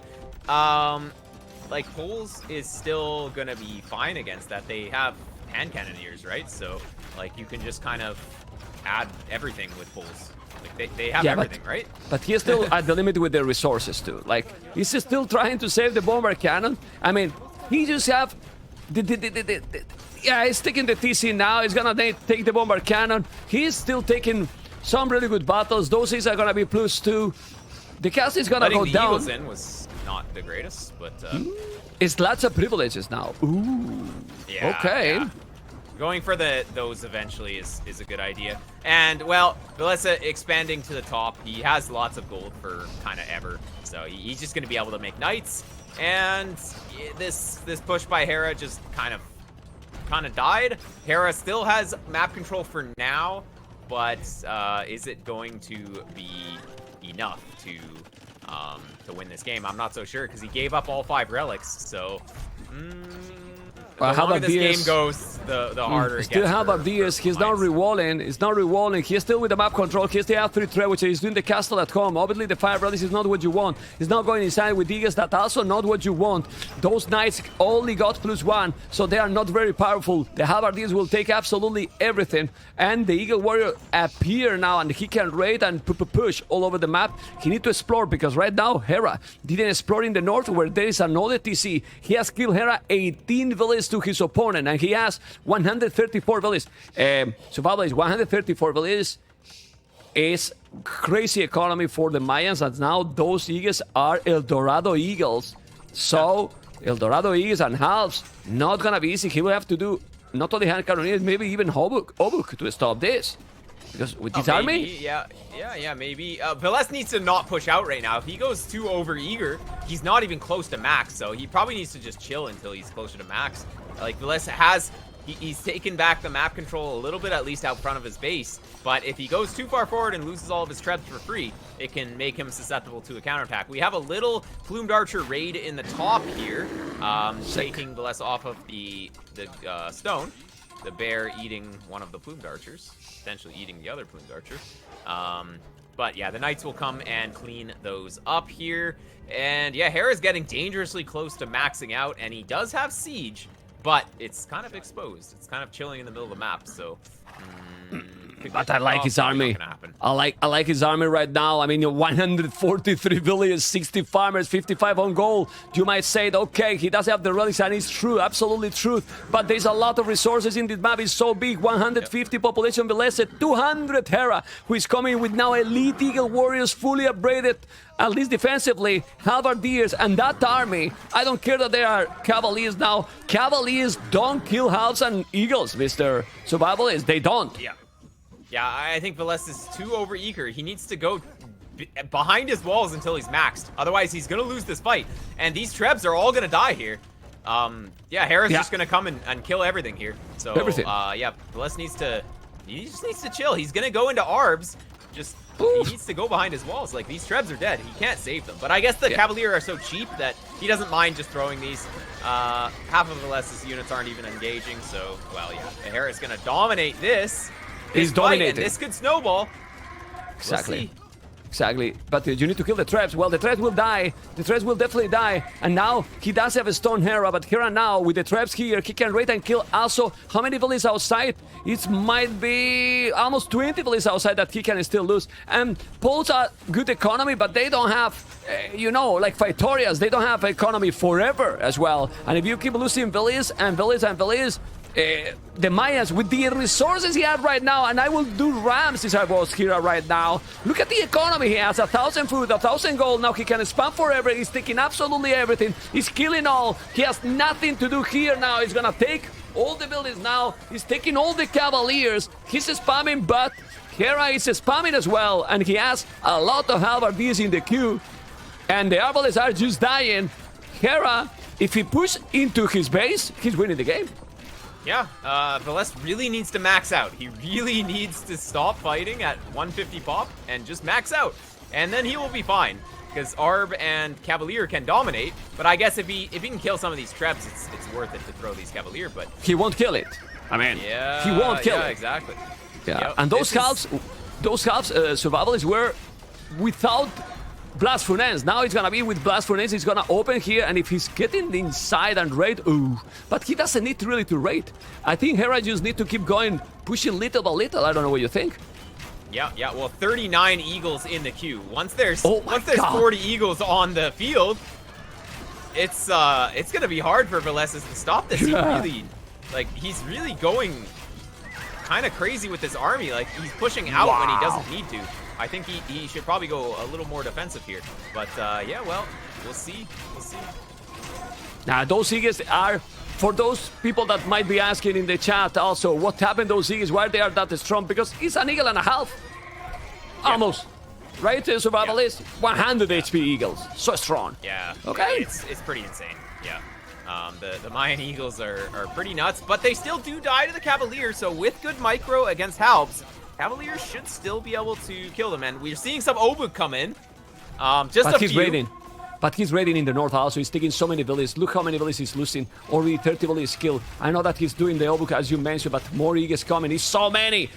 like, Poles is still gonna be fine against that. They have hand cannoneers, right? So, like, you can just kind of add everything with Poles. Like, they have everything, right? But he's still at the limit with the resources, too. Like, he's still trying to save the bomber cannon. I mean, he just have... Yeah, he's taking the TC now. He's gonna take the bomber cannon. He's still taking some really good battles. Those are gonna be +2. The cast is gonna go the down. Eagles in was not the greatest, but It's lots of privileges now. Ooh. Yeah, okay. Yeah. Going for those eventually is a good idea. And well, Villese expanding to the top. He has lots of gold for kind of ever, so he's just gonna be able to make knights. And this push by Hera just kind of died. Hera still has map control for now, but is it going to be enough to win this game? I'm not so sure because he gave up all 5 relics. So the longer this game goes, the harder it gets. Still, how about Diaz? He's not rewalling. He's not rewalling. He's still with the map control. He's the F3 threat, which is doing the castle at home. Obviously, the 5 relics is not what you want. He's not going inside with Diaz. That's also not what you want. Those knights only got +1, so they are not very powerful. The Halberdiers will take absolutely everything. And the Eagle Warrior appear now, and he can raid and push all over the map. He need to explore, because right now, Hera didn't explore in the north, where there is another TC. He has killed Hera 18 villages to his opponent, and he has 134 villages. Survival is 134 villages. Is crazy economy for the Mayans, and now those Eagles are El Dorado Eagles. So El Dorado Eagles and halves not gonna be easy. He will have to do not only hand cannoneers, maybe even Obuk to stop this. Because with this army, maybe. Villese needs to not push out right now. If he goes too over eager, he's not even close to max. So he probably needs to just chill until he's closer to max. Like Villese has, he's taken back the map control a little bit, at least out front of his base. But if he goes too far forward and loses all of his trebs for free, it can make him susceptible to a counterattack. We have a little plumed archer raid in the top here, taking Villese off of the stone. The bear eating one of the plumed archers, potentially eating the other plumed archer. But yeah, the knights will come and clean those up here. And yeah, Hera's getting dangerously close to maxing out, and he does have siege, but it's kind of exposed. It's kind of chilling in the middle of the map, so... But I like his army. I like his army right now. I mean, 143 villages, 60 farmers, 55 on goal. You might say, okay, he does have the relics, and it's true, absolutely true. But there's a lot of resources in this map. It's so big. 150 population Villese, 200 Hera, who is coming with now elite Eagle Warriors, fully upgraded, at least defensively, Halberdiers, and that army. I don't care that they are Cavaliers now. Cavaliers don't kill halves and eagles, Mr. Survivalist. They don't. Yeah, I think Villese is too over-eager. He needs to go behind his walls until he's maxed. Otherwise, he's going to lose this fight. And these trebs are all going to die here. Yeah, Hera's just going to come and kill everything here. So, yeah, Villese needs to... He just needs to chill. He's going to go into Arbs. He needs to go behind his walls. Like, these trebs are dead. He can't save them. But I guess the Cavalier are so cheap that he doesn't mind just throwing these. Half of Villese's units aren't even engaging. So, well, yeah. Hera's going to dominate this. He's dominating. And this could snowball. Exactly. Exactly. But you need to kill the trebs. Well, the trebs will die. The trebs will definitely die. And now he does have a stone Hera, but Hera now with the trebs here, he can raid and kill also. How many villages outside? It might be almost 20 villages outside that he can still lose. And Poles are good economy, but they don't have, you know, like Victorias. They don't have economy forever as well. And if you keep losing villages and villages and villages, the Mayans, with the resources he has right now, and I will do rams if I was here right now. Look at the economy he has, 1,000 food, 1,000 gold. Now he can spam forever. He's taking absolutely everything. He's killing all. He has nothing to do here now. He's gonna take all the buildings now. He's taking all the Cavaliers. He's spamming, but Hera is spamming as well, and he has a lot of Halberdiers in the queue, and the Arbalists are just dying. Hera, if he pushes into his base, he's winning the game. Yeah, Villese really needs to max out. He really needs to stop fighting at 150 pop and just max out. And then he will be fine. because Arb and Cavalier can dominate. But I guess if he can kill some of these traps, it's worth it to throw these Cavalier. But he won't kill it. I mean, yeah, he won't kill it. Exactly. Yeah, Yep. and those halves, survivalists were without Blast Furnace. Now it's gonna be with Blast Furnace. He's gonna open here, and if he's getting inside and raid, ooh. But he doesn't need really to raid. I think Hera just need to keep going, pushing little by little. I don't know what you think. Yeah. Well, 39 Eagles in the queue. Once there's God. 40 Eagles on the field, it's gonna be hard for Villese to stop this. Yeah. He's really going kind of crazy with this army. Like, he's pushing out when he doesn't need to. I think he should probably go a little more defensive here. But yeah, well, we'll see. Now, those Eagles are, for those people that might be asking in the chat also, what happened to those Eagles, why they are that strong? Because it's an eagle and a half. Almost. Right? The survivalist, 100 HP Eagles. So strong. Yeah. Okay. It's pretty insane. Yeah. The Mayan Eagles are pretty nuts, but they still do die to the Cavalier, so with good micro against Halbs, Cavalier should still be able to kill them, and we're seeing some Obuk come in. But he's raiding. But he's raiding in the north also. He's taking so many villages. Look how many villages he's losing. Already 30 villages killed. I know that he's doing the Obuk as you mentioned, but more Eagles coming. It's so many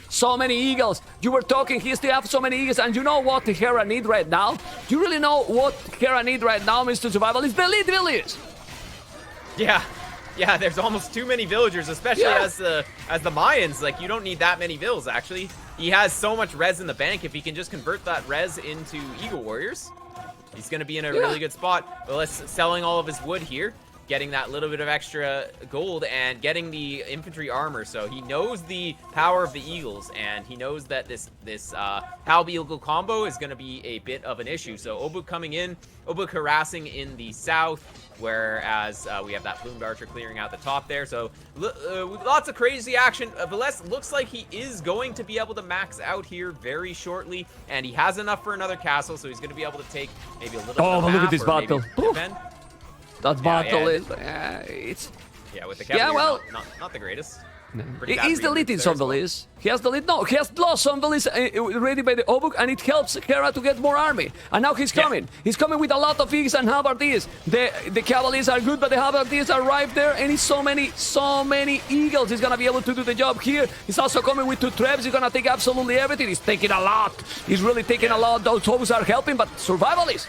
Eagles. You were talking, he still have so many Eagles, and you know what Hera need right now? Do you really know what Hera need right now, Mr. Survival? It's the elite villages. Yeah, there's almost too many villagers, especially as the Mayans. Like, you don't need that many vills, actually. He has so much res in the bank. If he can just convert that res into Eagle Warriors, he's going to be in a really good spot. But let's selling all of his wood here, getting that little bit of extra gold, and getting the infantry armor. So he knows the power of the Eagles, and he knows that this Halb Eagle combo is going to be a bit of an issue. So Obuk coming in, Obuk harassing in the south, whereas we have that plumed archer clearing out the top there. So lots of crazy action. Villese looks like he is going to be able to max out here very shortly, and he has enough for another castle, so he's going to be able to take maybe a little bit of but look at this battle. defend. That battle is... Yeah, with the Cavalier, well, not the greatest. He's the lead in some villages. He has the lead. No, he has lost some villages ready by the Obuk, and it helps Hera to get more army. And now he's coming. He's coming with a lot of Eagles and Halberdiers. The Cavaliers are good, but the Halberdiers arrived there, and it's so many Eagles. He's gonna be able to do the job here. He's also coming with 2 traps. He's gonna take absolutely everything. He's taking a lot. He's really taking a lot. Those Obus are helping, but survivalists.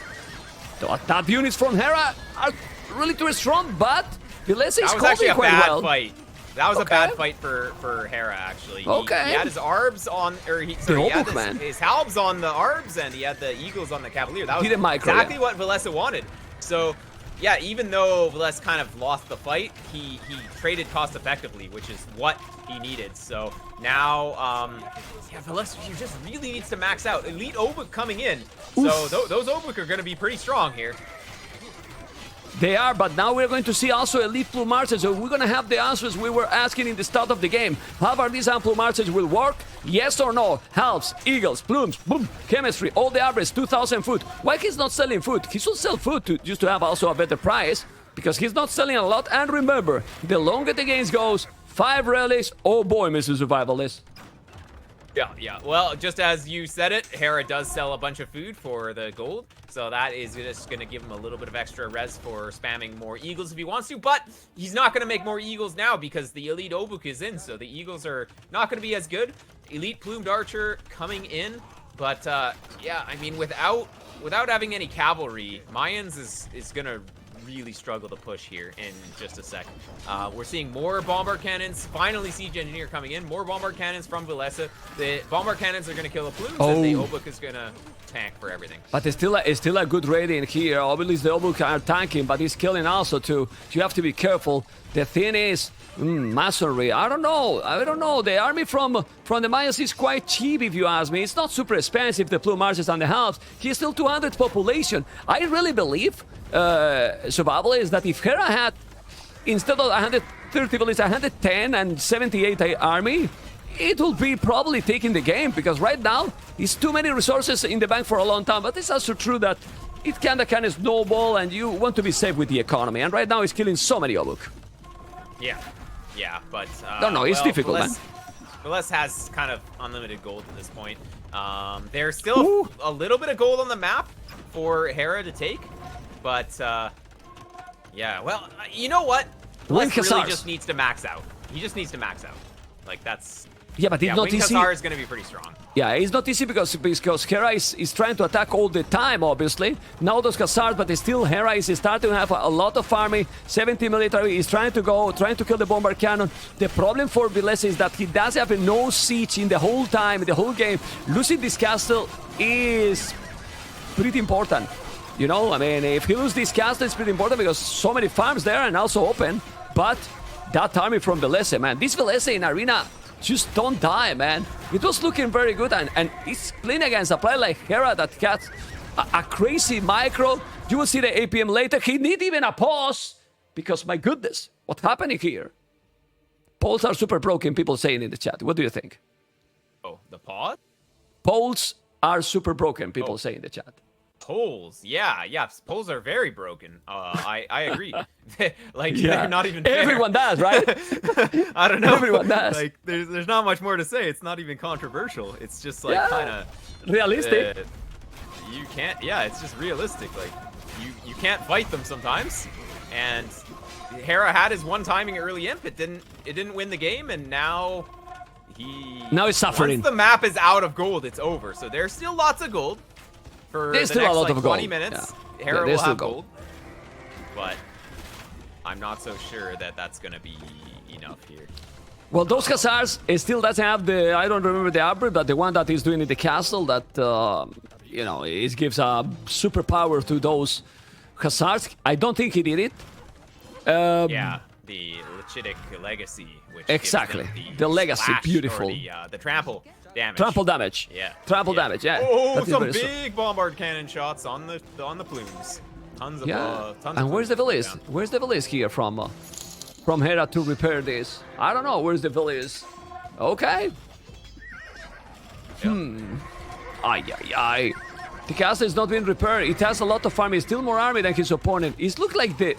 That units from Hera are really too strong, but Villese is coping quite well. Fight. That was a bad fight for Hera, actually. He had his Arbs on, he had his Halbs on the Arbs, and he had the Eagles on the Cavalier. That was exactly what Villese wanted. So, yeah, even though Villese kind of lost the fight, he traded cost effectively, which is what he needed. So now, Villese just really needs to max out. Elite Obuk coming in. Oof. So those Obuk are going to be pretty strong here. They are, but now we're going to see also elite Plumarches, so we're going to have the answers we were asking in the start of the game. How about these Plumarches will work? Yes or no? Halves, Eagles, Plumes, boom, chemistry, all the average, 2,000 food. Why he's not selling food? He should sell food just to have also a better price, because he's not selling a lot. And remember, the longer the game goes, 5 relics, oh boy, Mr. Survivalist. Yeah. Well, just as you said it, Hera does sell a bunch of food for the gold. So that is just going to give him a little bit of extra res for spamming more Eagles if he wants to. But he's not going to make more Eagles now because the Elite Obuk is in. So the Eagles are not going to be as good. Elite Plumed Archer coming in. But, yeah, I mean, without having any cavalry, Mayans is going to really struggle to push here in just a second. We're seeing more bombard cannons. Finally, Siege Engineer coming in. More bombard cannons from Villese. The bombard cannons are going to kill the Plumes, and the Obuk is going to tank for everything. But it's still a good rating here. Obviously, the Obuk are tanking, but he's killing also too. You have to be careful. The thing is, masonry. I don't know. The army from the Mayans is quite cheap, if you ask me. It's not super expensive. The Plume Marches and the Halves. He's still 200 population. I really believe. Survival is that if Hera had, instead of 130 villages, 110 and 78 army, it will be probably taking the game, because right now it's too many resources in the bank for a long time. But it's also true that it kind of snowball, and you want to be safe with the economy. And right now it's killing so many Obuk. Yeah, but no, it's difficult, man. Villese has kind of unlimited gold at this point. There's still a little bit of gold on the map for Hera to take. But, yeah, well, you know what? Wing Bless really Hussars. just needs to max out. He just needs to max out. Like, that's... Yeah, but it's not Wing easy. Hussar is going to be pretty strong. Yeah, it's not easy because Hera is trying to attack all the time, obviously. Now those Hussars, but still Hera is starting to have a lot of army. 70 military, he's trying to kill the bomber cannon. The problem for Villese is that he does have no siege in the whole time, the whole game. Losing this castle is pretty important. You know, I mean, if he loses this castle, it's pretty important because so many farms there and also open. But that army from Villese, man, this Villese in arena, just don't die, man. It was looking very good, and he's playing against a player like Hera that has a crazy micro. You will see the APM later. He need even a pause because, my goodness, what's happening here? Polls are super broken, people saying in the chat. What do you think? Oh, the pause? Polls are super broken, people say in the chat. Polls, yeah, polls are very broken. I agree. Like, Yeah. they're not even fair. Everyone does, right? I don't know. Everyone does. Like, there's not much more to say. It's not even controversial. It's just like kind of realistic. You can't. Yeah, it's just realistic. Like, you can't fight them sometimes. And Hera had his one timing early imp. It didn't win the game, and now he's suffering. Once the map is out of gold, it's over. So there's still lots of gold. For There's the still next, a lot like, of gold. 20 minutes, Yeah. Hera there's will still have gold. gold. But I'm not so sure that that's going to be enough here. Well, those Hussars still doesn't have the, I don't remember the upgrade, but the one that is doing in the castle that, you know, it gives a superpower to those Hussars. I don't think he did it. Yeah, the Lechitic Legacy, which Exactly. gives them The legacy, slash, beautiful. Or the trample damage. Trample damage. Yeah. Trample damage, yeah. Oh, That is some very strong. big bombard cannon shots on the plumes. Tons of Yeah. tons And of where's the plumes Villese? down. Where's the Villese here from Hera to repair this? I don't know. Where's the Villese? Okay. Ay, ay, ay. The castle is not being repaired. It has a lot of army. Still more army than his opponent. It looks like the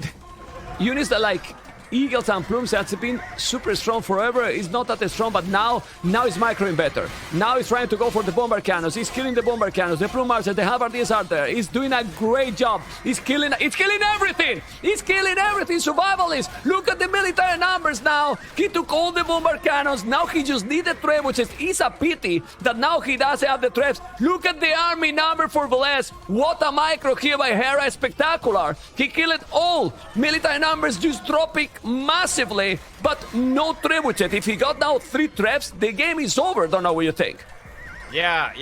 units that like Eagles and Plumes that's been super strong forever. It's not that strong, but now he's microing better. Now he's trying to go for the bomber cannons. He's killing the bomber cannons. The Plume Archers, the Halberdiers are there. He's doing a great job. He's killing everything. He's killing everything. Survivalists. Look at the military numbers now. He took all the bomber cannons. Now he just needed trebuchets. It's a pity that now he doesn't have the trebs. Look at the army number for Villese. What a micro here by Hera. Spectacular. He killed it all. Military numbers just dropping massively, but no trebuchet. If he got now 3 trebs, the game is over. Don't know what you think. Yeah.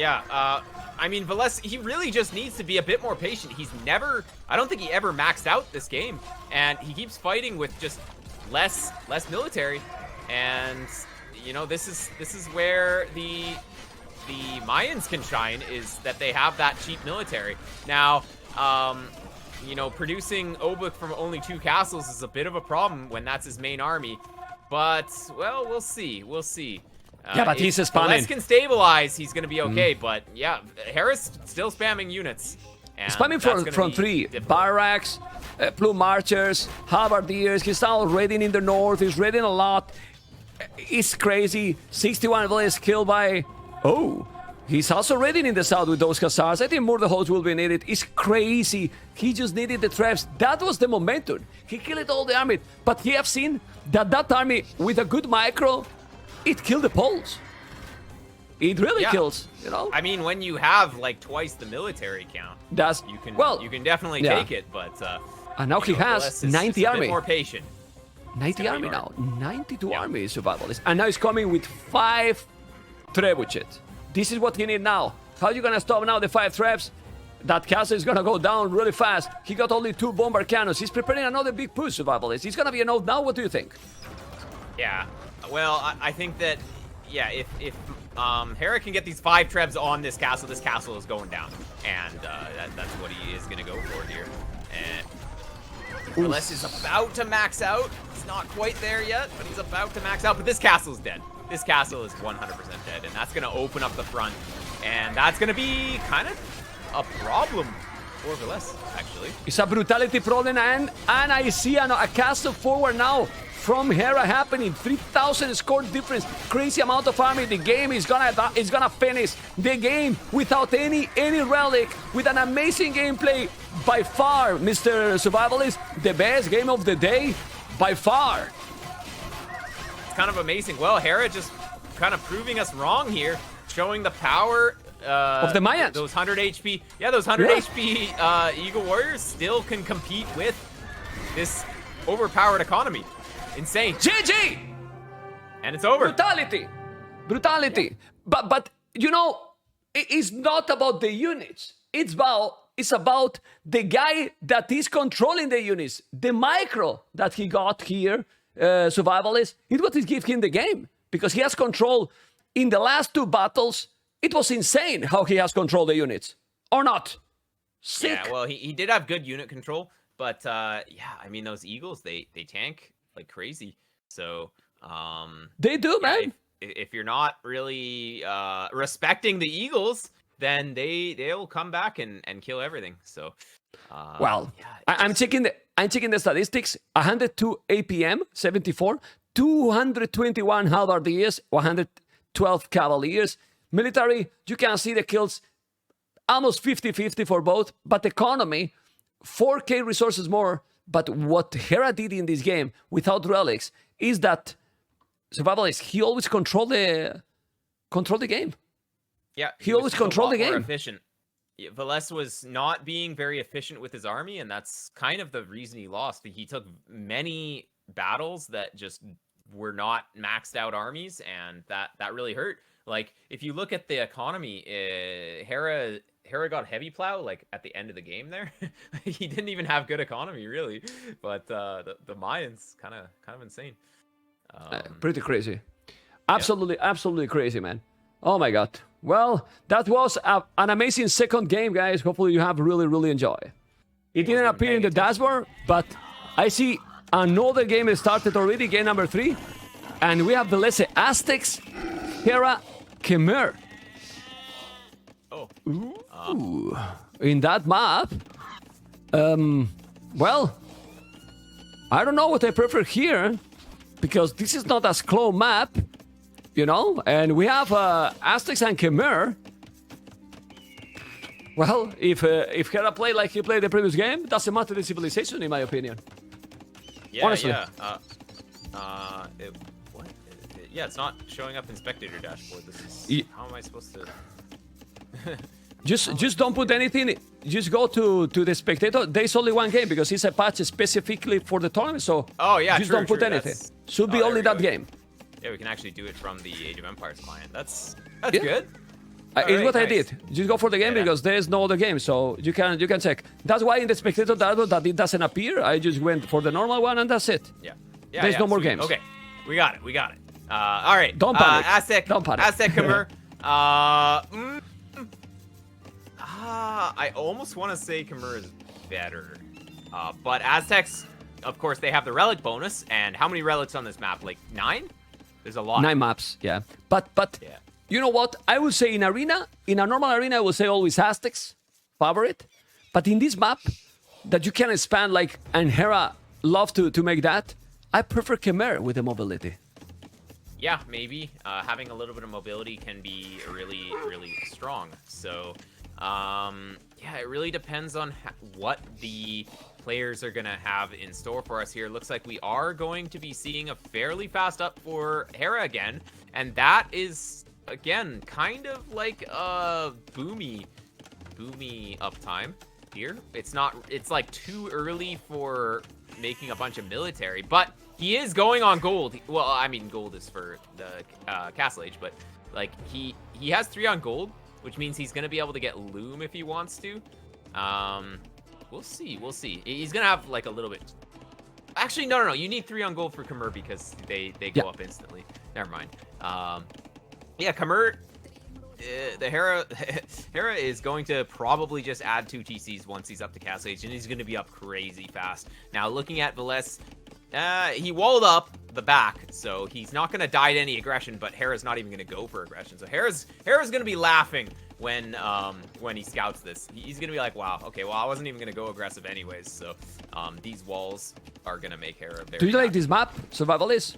I mean, Villese, he really just needs to be a bit more patient. I don't think he ever maxed out this game, and he keeps fighting with just less military. And you know, this is where the Mayans can shine, is that they have that cheap military. Now, you know, producing Oblik from only 2 castles is a bit of a problem when that's his main army. But, well, we'll see. Yeah, but he's if spamming. Villese can stabilize, he's going to be okay. But, yeah, Hera's still spamming units. And Spamming that's gonna from be 3 difficult. barracks, Plume Archers, Halberdiers. He's now raiding in the north. He's raiding a lot. It's crazy. 61 Villese killed by... Oh, he's also raiding in the south with those Hussars. I think more the hosts will be needed. It's crazy. He just needed the traps. That was the momentum. He killed all the army. But he have seen that army with a good micro, it killed the Poles. It really Yeah. kills, you know? I mean, when you have, like, twice the military count, That's, you well, can definitely yeah. take it. But, and now he you know, has Villese is 90 a army. bit more patient. 90 gonna army be now. hard. 92 Yeah. army survivalists. And now he's coming with 5 trebuchets. This is what he need now. How are you gonna stop now the 5 traps? That castle is gonna go down really fast. He got only 2 bomber cannons. He's preparing another big push, survivalists. He's gonna be enough now. What do you think? Yeah. Well, I think that, yeah, if Hera can get these 5 trebs on this castle is going down. And that's what he is going to go for here. And Villese is about to max out. He's not quite there yet, but he's about to max out. But this castle is dead. This castle is 100% dead. And that's going to open up the front. And that's going to be kind of a problem for Villese, actually. It's a brutality problem, and I see a castle forward now from Hera happening. 3,000 score difference, crazy amount of army. The game is gonna finish the game without any relic, with an amazing gameplay. By far, Mr. Survivalist, the best game of the day, by far. It's kind of amazing. Well, Hera just kind of proving us wrong here, showing the power of the Mayans. Those 100 HP. Yeah, those 100 HP Eagle Warriors still can compete with this overpowered economy. Insane. GG! And it's over. Brutality. Brutality. But you know, it's not about the units. It's about the guy that is controlling the units. The micro that he got here, Survivalist, it what is give him the game. Because he has control in the last 2 battles. It was insane how he has controlled the units. Or not. Sick. Yeah, well, he did have good unit control. But, yeah, I mean, those Eagles, they tank like crazy. So, they do, man. If you're not really respecting the Eagles, then they'll come back and kill everything. So, well, yeah, I'm checking the statistics. 102 APM, 74, 221 halberdiers, 112 cavaliers. Military, you can see the kills almost 50-50 for both, but economy, 4k resources more. But what Hera did in this game without relics is that Survivalist, he always control the game. Yeah, he always controlled the game. Efficient. Villese was not being very efficient with his army, and that's kind of the reason he lost. He took many battles that just were not maxed out armies, and that really hurt. Like, if you look at the economy, Hera got heavy plow like at the end of the game there. He didn't even have good economy really, but the Mayans kind of insane. Pretty crazy. Absolutely crazy, man. Oh my god. Well, that was an amazing second game, guys. Hopefully you have really enjoyed. It didn't appear in the dashboard, but I see another game that started already, game number 3. And we have Villese Aztecs, Hera, Khmer. Oh. Ooh. In that map, well, I don't know what I prefer here, because this is not a close map, you know, and we have Aztecs and Khmer. Well, if Hera played like he played the previous game, doesn't matter the civilization, in my opinion. Yeah, honestly. Yeah. What? Yeah, it's not showing up in spectator dashboard. This is how am I supposed to? Just don't put anything. Just go to the spectator. There's only one game because it's a patch specifically for the tournament. So just don't put anything. Should be only that game. Yeah, we can actually do it from the Age of Empires client. That's good. It's what I did. Just go for the game because there's no other game, so you can check. That's why in the spectator dashboard that it doesn't appear. I just went for the normal one and that's it. Yeah. There's no more games. Okay, we got it. All right. Don't panic. Don't panic. Aztec Khmer. I almost want to say Khmer is better, but Aztecs, of course, they have the relic bonus. And how many relics on this map? Like 9? There's a lot. 9 maps. Yeah. But yeah. You know what? I would say in a normal arena, I would say always Aztecs favorite. But in this map, that you can expand like, and Hera love to make that, I prefer Khmer with the mobility. Yeah, maybe. Having a little bit of mobility can be really strong. So, yeah, it really depends on what the players are going to have in store for us here. Looks like we are going to be seeing a fairly fast up for Hera again. And that is, again, kind of like a boomy uptime here. It's like too early for making a bunch of military, but he is going on gold. Well, I mean, gold is for the Castle Age, but like he has 3 on gold, which means he's gonna be able to get loom if he wants to. We'll see. He's gonna have like a little bit. Actually, no. You need 3 on gold for Khmer because they go up instantly. Never mind. Yeah, Khmer. The Hera is going to probably just add 2 TCs once he's up to Castle Age, and he's going to be up crazy fast. Now, looking at Villese, he walled up, the back, so he's not gonna die to any aggression. But Hera's not even gonna go for aggression. So Hera's gonna be laughing when he scouts this. He's gonna be like, wow, okay, well I wasn't even gonna go aggressive anyways. So these walls are gonna make Hera very. Do you like this map, Survivalist?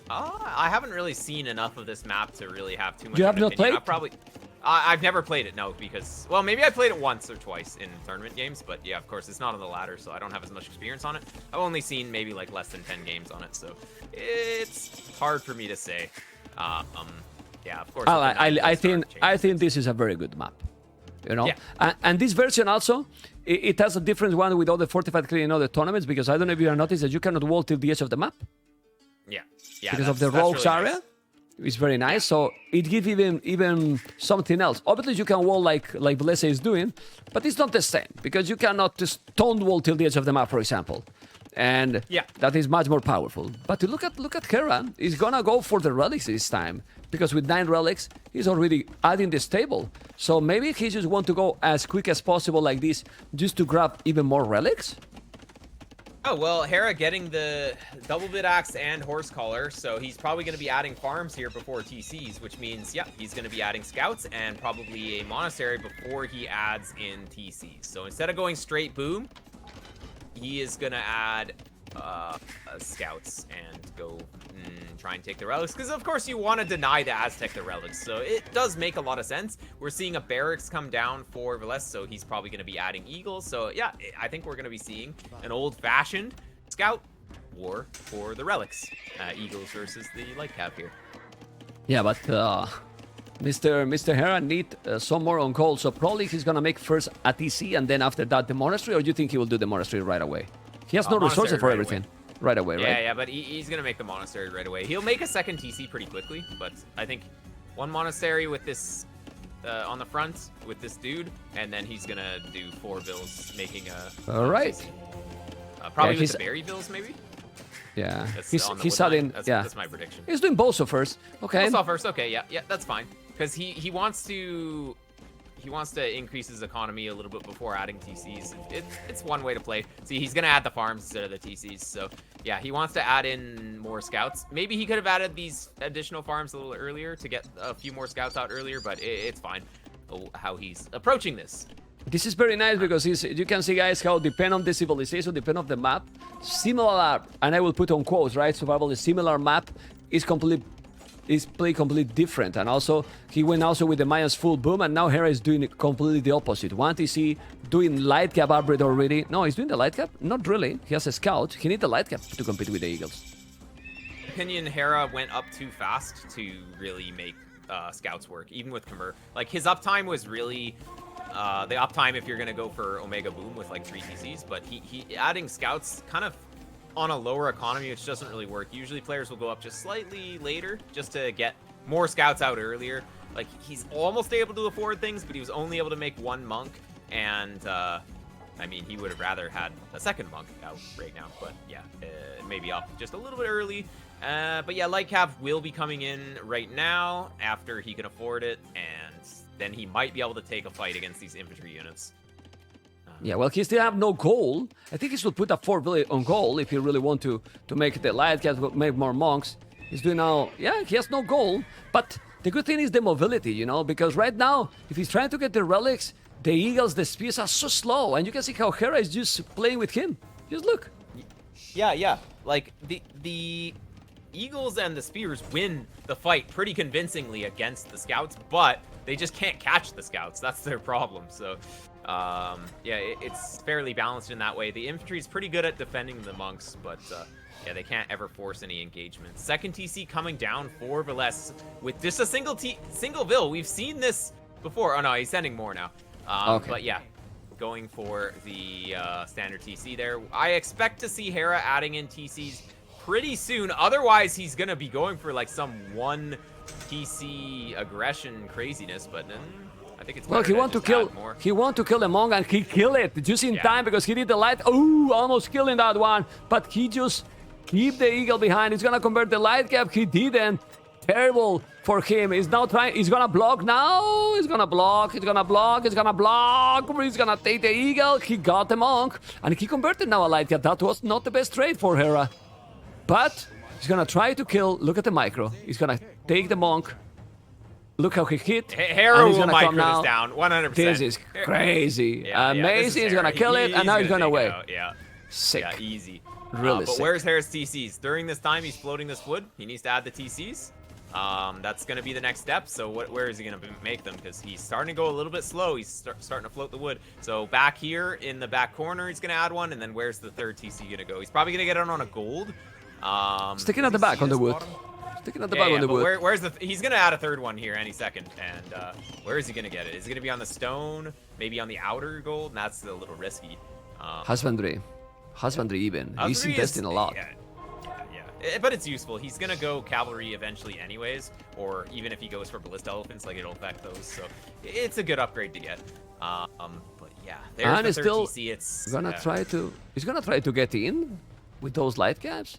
I haven't really seen enough of this map to really have too much. You have of an not opinion. played? I've never played it, no, because, well, maybe I played it once or twice in tournament games, but yeah, of course, it's not on the ladder, so I don't have as much experience on it. I've only seen maybe like less than 10 games on it, so it's hard for me to say. Yeah, of course. I think this is a very good map. You know, Yeah. And this version also, it has a different one with all the fortified clean in other tournaments, because I don't know if you have noticed that you cannot wall till the edge of the map. Yeah, because of the rogues really area. nice. It's very nice, so it gives even something else. Obviously, you can wall like Villese is doing, but it's not the same, because you cannot just stone wall till the edge of the map, for example, and that is much more powerful. But to look at Hera, he's gonna go for the relics this time, because with 9 relics, he's already adding the stable. So maybe he just want to go as quick as possible like this, just to grab even more relics. Oh, well, Hera getting the double bit axe and horse collar, so he's probably going to be adding farms here before TCs, which means, yeah, he's going to be adding scouts and probably a monastery before he adds in TCs. So instead of going straight boom, he is going to add scouts and go try and take the relics, because of course you want to deny the Aztec the relics, so it does make a lot of sense. We're seeing a barracks come down for Villese, so he's probably going to be adding eagles. So yeah, I think we're going to be seeing an old-fashioned scout war for the relics. Eagles versus the light cap here. Yeah, but Mr. Hera need some more on call, so probably he's gonna make first a TC and then after that the monastery, or do you think he will do the monastery right away? He has no resources for everything. Right away, right? Yeah, but he's going to make the monastery right away. He'll make a second TC pretty quickly, but I think one monastery with this on the front with this dude, and then he's going to do 4 bills making a all right. TC. Probably with the berry bills, maybe? Yeah. That's He's adding, that's my prediction. He's doing both first. Okay. Both first, okay, yeah, that's fine. Because he wants to increase his economy a little bit before adding TCs. It's one way to play. See, he's going to add the farms instead of the TCs. So, yeah, he wants to add in more scouts. Maybe he could have added these additional farms a little earlier to get a few more scouts out earlier, but it's fine how he's approaching this. This is very nice because you can see, guys, how depend on the civilization, depend on the map. Similar, and I will put on quotes, right? Survival is similar map is played completely different, and also he went also with the Mayans full boom, and now Hera is doing it completely the opposite. One TC doing light cap upgrade already. No, he's doing the light cap? Not really. He has a scout. He needs the light cap to compete with the Eagles. Opinion Hera went up too fast to really make scouts work, even with Convert. Like, his uptime was really the uptime if you're gonna go for Omega Boom with like 3 TCs, but he adding scouts kind of on a lower economy, which doesn't really work. Usually players will go up just slightly later just to get more scouts out earlier. Like, he's almost able to afford things, but he was only able to make 1 monk, and I mean, he would have rather had a second monk out right now, but yeah, maybe up just a little bit early. But yeah, Light Cav will be coming in right now after he can afford it, and then he might be able to take a fight against these infantry units. Yeah, well, he still have no goal. I think he should put a 4 billion on goal if he really want to make the light cat make more monks. He's doing now, yeah, he has no goal. But the good thing is the mobility, you know, because right now, if he's trying to get the relics, the eagles, the spears are so slow, and you can see how Hera is just playing with him. Just look. Yeah. Like, the eagles and the spears win the fight pretty convincingly against the scouts, but they just can't catch the scouts. That's their problem. So, yeah, it's fairly balanced in that way. The infantry is pretty good at defending the monks, but yeah, they can't ever force any engagement. Second TC coming down for Villese with just a single Vill. We've seen this before. Oh no, he's sending more now. Okay. But yeah, going for the standard TC there. I expect to see Hera adding in TCs pretty soon. Otherwise, he's gonna be going for like some 1 TC aggression craziness, but then I think it's well, he want to kill the monk, and he killed it just in time because he did the light. Oh, almost killing that one, but he just keep the eagle behind. He's gonna convert the light cap. He didn't. Terrible for him. He's now trying. He's gonna block now. He's gonna block. He's gonna block. He's gonna block. He's gonna take the eagle. He got the monk, and he converted now a light cap. That was not the best trade for Hera, but He's gonna try to kill. Look at the micro. He's gonna take the monk. Look how he hit. Hera and he's will gonna micro come now. this down, 100%. This is crazy. Yeah, Amazing. He's gonna kill it, and now he's gonna wait. Yeah. Sick. Yeah, easy. Really but sick. where's Hera's TCs? During this time, he's floating this wood. He needs to add the TCs. That's going to be the next step. So where is he going to make them? Because he's starting to go a little bit slow. He's starting to float the wood. So back here in the back corner, he's going to add one. And then where's the third TC going to go? He's probably going to get it on a gold. Sticking at the back on the wood. Sticking at the back on the wood. Where's the? He's going to add a third one here any second. And where is he going to get it? Is it going to be on the stone? Maybe on the outer gold? And that's a little risky. Husbandry even. He's investing a lot. Yeah. But it's useful. He's gonna go cavalry eventually anyways, or even if he goes for ballista elephants, like it'll affect those. So it's a good upgrade to get. But yeah, there's And the it's third still TC. It's gonna try to. He's gonna try to get in with those light caps.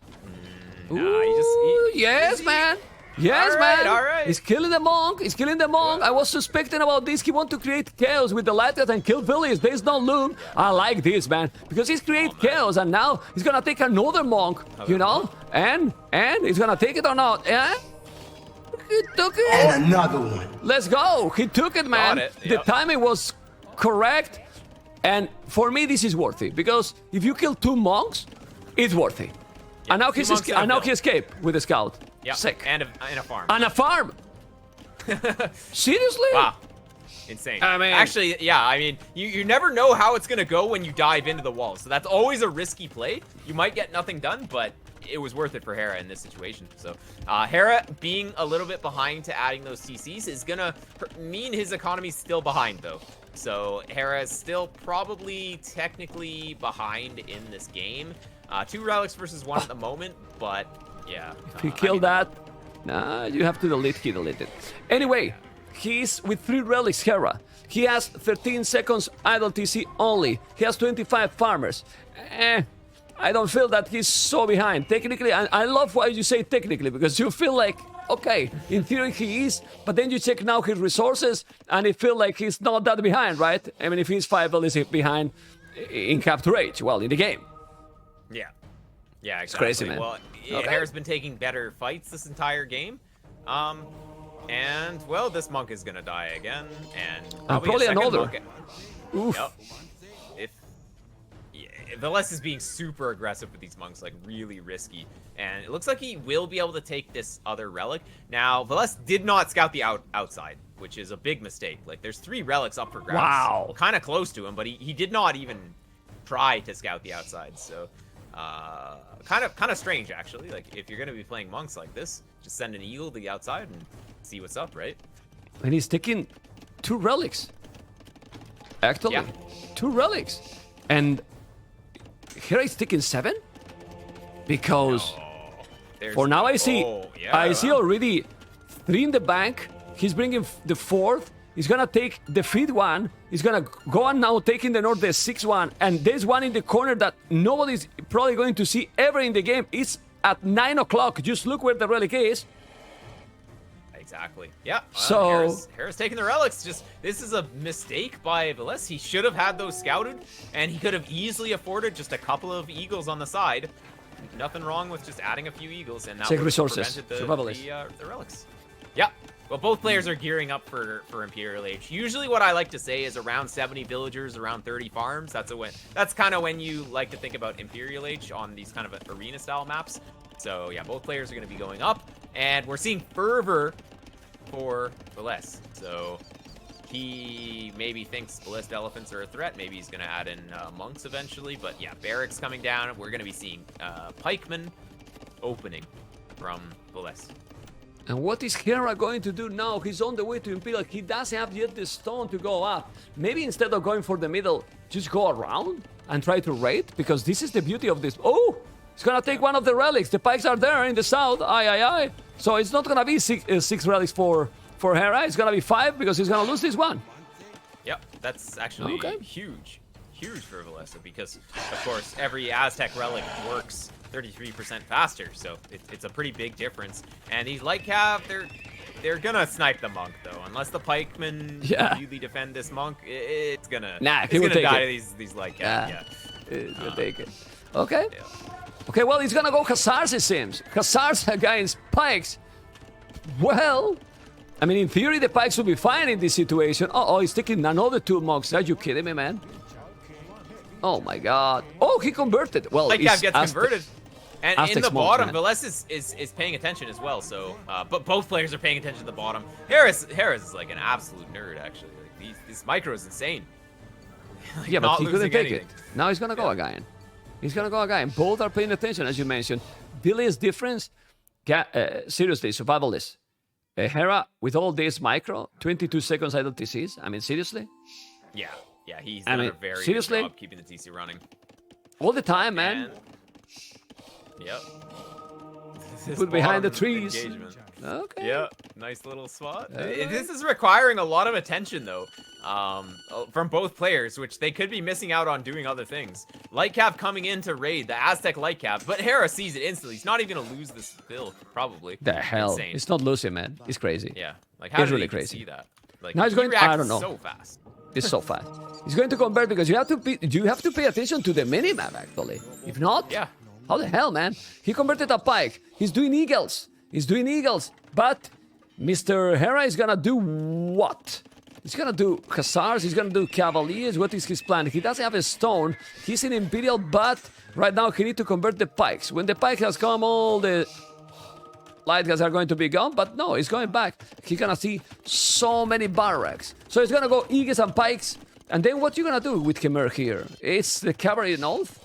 Yes, man. Yes, man. All right. He's killing the monk. He's killing the monk. I was suspecting about this. He want to create chaos with the light caps and kill Villese. There's no loom. I like this, man, because he's create chaos, and now he's gonna take another monk. You know, and he's gonna take it or not? Yeah. He took it. And another one. Let's go. He took it, man. Got it. The Yep. timing was correct. And for me, this is worthy. Because if you kill 2 monks, it's worthy. And now, two monks and a and now build. he escaped with the scout. Yeah, Sick. and a farm. On a farm. Seriously? Wow. Insane. I mean- Actually, yeah, I mean, you never know how it's going to go when you dive into the wall. So that's always a risky play. You might get nothing done, but it was worth it for Hera in this situation. So Hera being a little bit behind to adding those TCs is going to mean his economy's still behind, though. So Hera is still probably technically behind in this game. 2 relics versus 1 at the moment, but yeah. If he killed that, nah, you have to delete. He deleted. Anyway, he's with 3 relics, Hera. He has 13 seconds idle TC only. He has 25 farmers. I don't feel that he's so behind. Technically, I love why you say technically, because you feel like, okay, in theory he is, but then you check now his resources, and it feels like he's not that behind, right? I mean, if he's 5 villages behind in Capture Age, well, in the game. Yeah. Yeah, exactly. It's crazy, man. Well, Okay. Hera's been taking better fights this entire game. And, well, this monk is going to die again. And probably a second another. monk. Oof. Yep. Villese is being super aggressive with these monks, like really risky. And it looks like he will be able to take this other relic. Now, Villese did not scout the outside, which is a big mistake. Like, there's 3 relics up for grabs. Wow. Kind of close to him, but he did not even try to scout the outside. So, kind of strange, actually. Like, if you're going to be playing monks like this, just send an eagle to the outside and see what's up, right? And he's taking 2 relics. Actually, Yeah. 2 relics. And here he's taking 7? Because for now I see already 3 in the bank. He's bringing the 4th. He's gonna take the 5th one. He's gonna go on now taking the north, the 6th one. And there's one in the corner that nobody's probably going to see ever in the game. It's at 9 o'clock. Just look where the relic is. Exactly. Yeah. So Hera's taking the relics. This is a mistake by Villese. He should have had those scouted, and he could have easily afforded just a couple of eagles on the side. Nothing wrong with just adding a few eagles, and that check would have resources. prevented the relics. Yeah. Well, both players are gearing up for Imperial Age. Usually, what I like to say is around 70 villagers, around 30 farms. That's kind of when you like to think about Imperial Age on these kind of arena-style maps. So yeah, both players are going to be going up, and we're seeing fervor for Villese. So he maybe thinks ballista elephants are a threat. Maybe he's going to add in monks eventually. But yeah, barracks coming down. We're going to be seeing pikemen opening from Villese. And what is Hera going to do now? He's on the way to Imperial. He doesn't have yet the stone to go up. Maybe instead of going for the middle, just go around and try to raid? Because this is the beauty of this. Oh! He's gonna take one of the relics. The pikes are there in the south. Aye. So it's not gonna be 6 relics for Hera. It's gonna be 5 because he's gonna lose this one. Yep, that's actually huge for Villese because, of course, every Aztec relic works 33% faster. So it's a pretty big difference. And these light cav, they're gonna snipe the monk though, unless the pikemen really defend this monk. It's gonna die to these light cav. He'll take it. Okay. Yeah. Okay, well, he's gonna go Hussars, it seems. Hussars against Pikes. Well, I mean, in theory, the Pikes will be fine in this situation. Uh-oh, he's taking another 2 monks. Are you kidding me, man? Oh, my God. Oh, he converted. Well, Lightcap gets converted. And in Aztec's the bottom, monk, Villese is paying attention as well. So, but both players are paying attention to the bottom. Harris is like an absolute nerd, actually. Like, this micro is insane. Like, yeah, but he couldn't take anything. it. Now he's gonna go again. He's gonna go again. Both are paying attention, as you mentioned. Billy's difference, seriously, survivalist. Hera, with all this micro, 22 seconds idle TCs. I mean, seriously? Yeah, he's done a very good job keeping the TC running. All the time, man. Yep. Put behind the trees. Engagement. Okay. Yeah, nice little spot. This is requiring a lot of attention, though, from both players, which they could be missing out on doing other things. Lightcap coming in to raid the Aztec Lightcap, but Hera sees it instantly. He's not even gonna lose this build, probably. The hell? Insane. It's not losing, man. It's crazy. Yeah, like how it's did really he crazy. see that? Like Now he's going. I don't know. so fast. It's so fast. He's going to convert because you have to pay attention to the minimap actually. If not, Yeah. How the hell, man? He converted a Pike. He's doing Eagles. But Mr. Hera is gonna do what? He's gonna do Hussars. He's gonna do Cavaliers. What is his plan? He doesn't have a stone. He's in Imperial, but right now he needs to convert the Pikes. When the Pike has come, all the light guys are going to be gone, but no, he's going back. He's gonna see so many barracks. So he's gonna go Eagles and Pikes. And then what you gonna do with Khmer here? It's the cavalry north?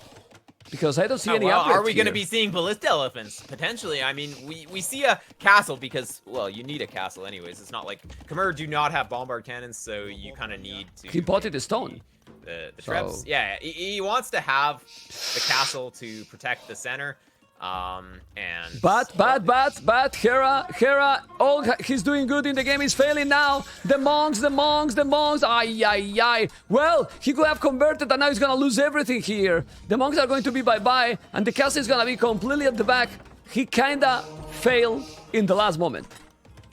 Because I don't see any upgrades are we going to here. be seeing ballista elephants? Potentially. I mean, we see a castle because, well, you need a castle anyways. It's not like Khmer do not have bombard cannons, so you kind of need to... He bought it a stone. The trebs. Yeah, he wants to have the castle to protect the center. And But Hera, oh, he's doing good in the game. He's failing now. The monks. Ay. Well, he could have converted, and now he's gonna lose everything here. The monks are going to be bye-bye, and the castle is gonna be completely at the back. He kinda failed in the last moment.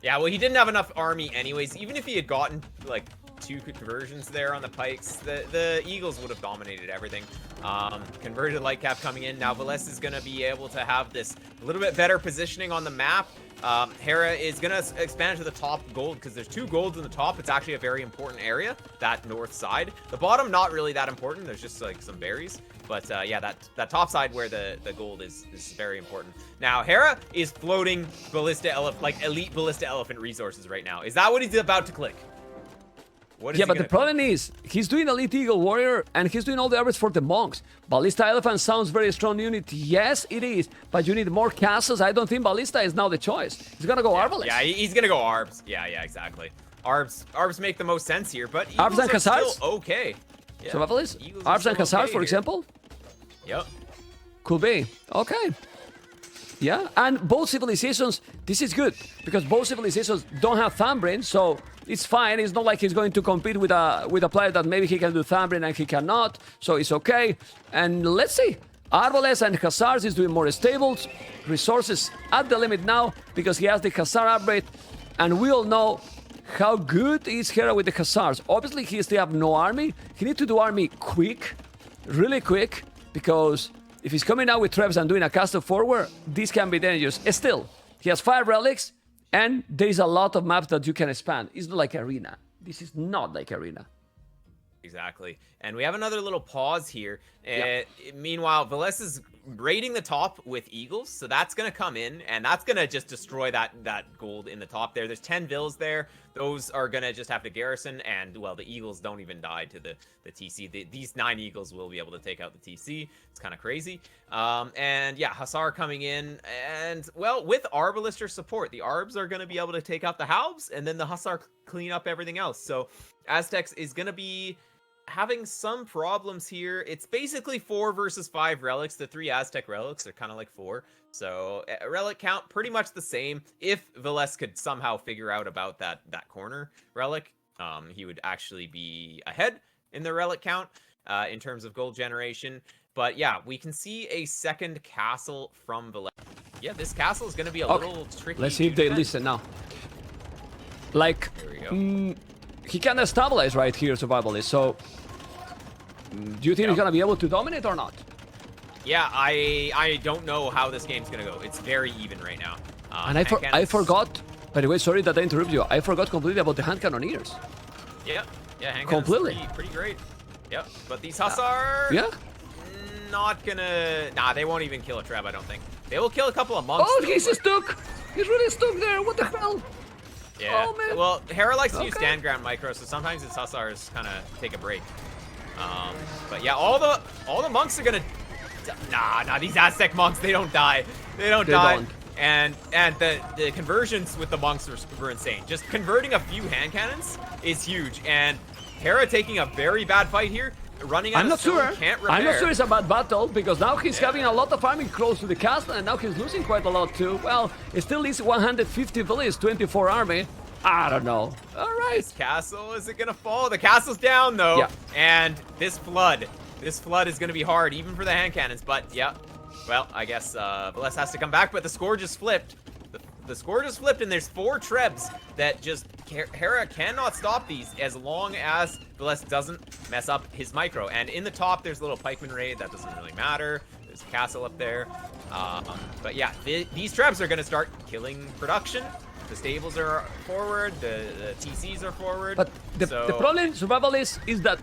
yeah, well, he didn't have enough army anyways. Even if he had gotten like 2 conversions there on the Pikes, the Eagles would have dominated everything. Converted Lightcap coming in. Now Villese is going to be able to have this a little bit better positioning on the map. Hera is going to expand to the top gold because there's 2 golds in the top. It's actually a very important area, that north side. The bottom, not really that important. There's just like some berries. But yeah, that top side where the gold is very important. Now, Hera is floating elite ballista elephant resources right now. Is that what he's about to click? Yeah, but the problem is, he's doing Elite Eagle Warrior, and he's doing all the upgrades for the monks. Ballista Elephant sounds very strong unit. Yes, it is, but you need more castles. I don't think Ballista is now the choice. He's gonna go Arbalest. Yeah, he's gonna go Arbs. Yeah, exactly. Arbs make the most sense here, but Arbs and Hussars? Okay. Yeah. Survivalist? Arbs and Hussars, for example? Yep. Could be. Okay. Yeah, and both civilizations, this is good, because both civilizations don't have Thumbrin, so it's fine. It's not like he's going to compete with a player that maybe he can do Thumbrin and he cannot, so it's okay. And let's see. Arbalest and Hussars is doing more stables, resources at the limit now, because he has the Hussar upgrade, and we all know how good is Hera with the Hussars. Obviously, he still have no army. He needs to do army quick, really quick, because if he's coming out with traps and doing a castle forward, this can be dangerous. Still, he has 5 relics, and there is a lot of maps that you can expand. It's not like Arena. This is not like Arena. Exactly. And we have another little pause here. Yeah. Meanwhile, Villese is raiding the top with Eagles, so that's going to come in, and that's going to just destroy that gold in the top there. There's 10 Vills there. Those are going to just have to garrison, and, well, the Eagles don't even die to the TC. These 9 Eagles will be able to take out the TC. It's kind of crazy. And, yeah, Hussar coming in, and, well, with Arbalister support, the Arbs are going to be able to take out the Halbs, and then the Hussar clean up everything else. So Aztecs is going to be having some problems here. It's basically 4 versus 5 relics. The 3 Aztec relics are kind of like 4. So relic count pretty much the same. If Villese could somehow figure out about that corner relic, he would actually be ahead in the relic count in terms of gold generation. But yeah, we can see a second castle from Villese. Yeah, this castle is going to be a little tricky. Let's see if they listen now. Like, there we go. He can stabilize right here, Survivalist, so do you think he's gonna be able to dominate or not? Yeah, I don't know how this game's gonna go. It's very even right now. And I forgot. By the way, sorry that I interrupt you. I forgot completely about the hand cannoneers. Yeah, hand completely. Pretty great. Yep, but these Hussar. Yeah. Not gonna. Nah, they won't even kill a Treb. I don't think. They will kill a couple of monks. Oh, though, he's stuck. He's really stuck there. What the hell? Yeah. Oh, man. Well, Hera likes to use stand ground micro, so sometimes his Hussars kind of take a break. But yeah, all the monks are gonna. Nah, these Aztec monks, they don't die. They don't die. Don't. And the conversions with the monks were insane. Just converting a few hand cannons is huge. And Hera taking a very bad fight here. Running out I'm of not stone, sure. can't repair. I'm not sure it's a bad battle because now he's having a lot of farming close to the castle and now he's losing quite a lot too. Well, it still is 150 village, 24 army. I don't know. All right. This castle, is it gonna fall? The castle's down though. Yeah. And this flood is gonna be hard even for the hand cannons. But yeah, well, I guess Villese has to come back. But the score just flipped. The score just flipped, and there's 4 Trebs that just Hera cannot stop these as long as Villese doesn't mess up his micro. And in the top, there's a little pikeman raid. That doesn't really matter. There's a castle up there. But yeah, these Trebs are going to start killing production. The stables are forward. The TCs are forward. But the problem, survival is that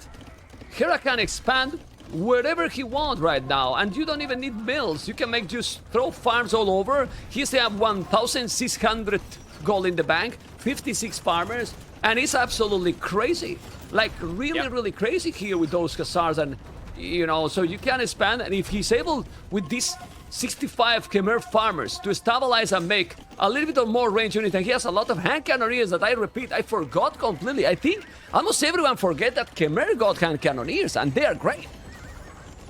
Hera can expand wherever he wants right now, and you don't even need mills. You can make just throw farms all over. He still have 1,600 gold in the bank, 56 farmers, and it's absolutely crazy. Like really crazy here with those Khazars, and you know, so you can expand. And if he's able with these 65 Khmer farmers to stabilize and make a little bit of more range unit, and he has a lot of hand cannoneers that I repeat, I forgot completely. I think almost everyone forget that Khmer got hand cannoneers, and they are great.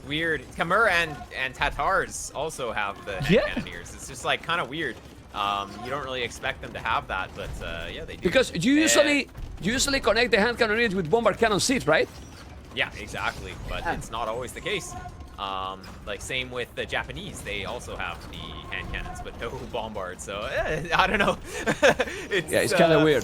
Weird. Khmer and Tatars also have the hand cannoneers. It's just like kind of weird. You don't really expect them to have that, but yeah, they do. Because you usually connect the hand cannoneers with bombard cannon seat, right? Yeah, exactly. But it's not always the case. Like same with the Japanese, they also have the hand cannons, but no bombard. So I don't know. It's kind of weird.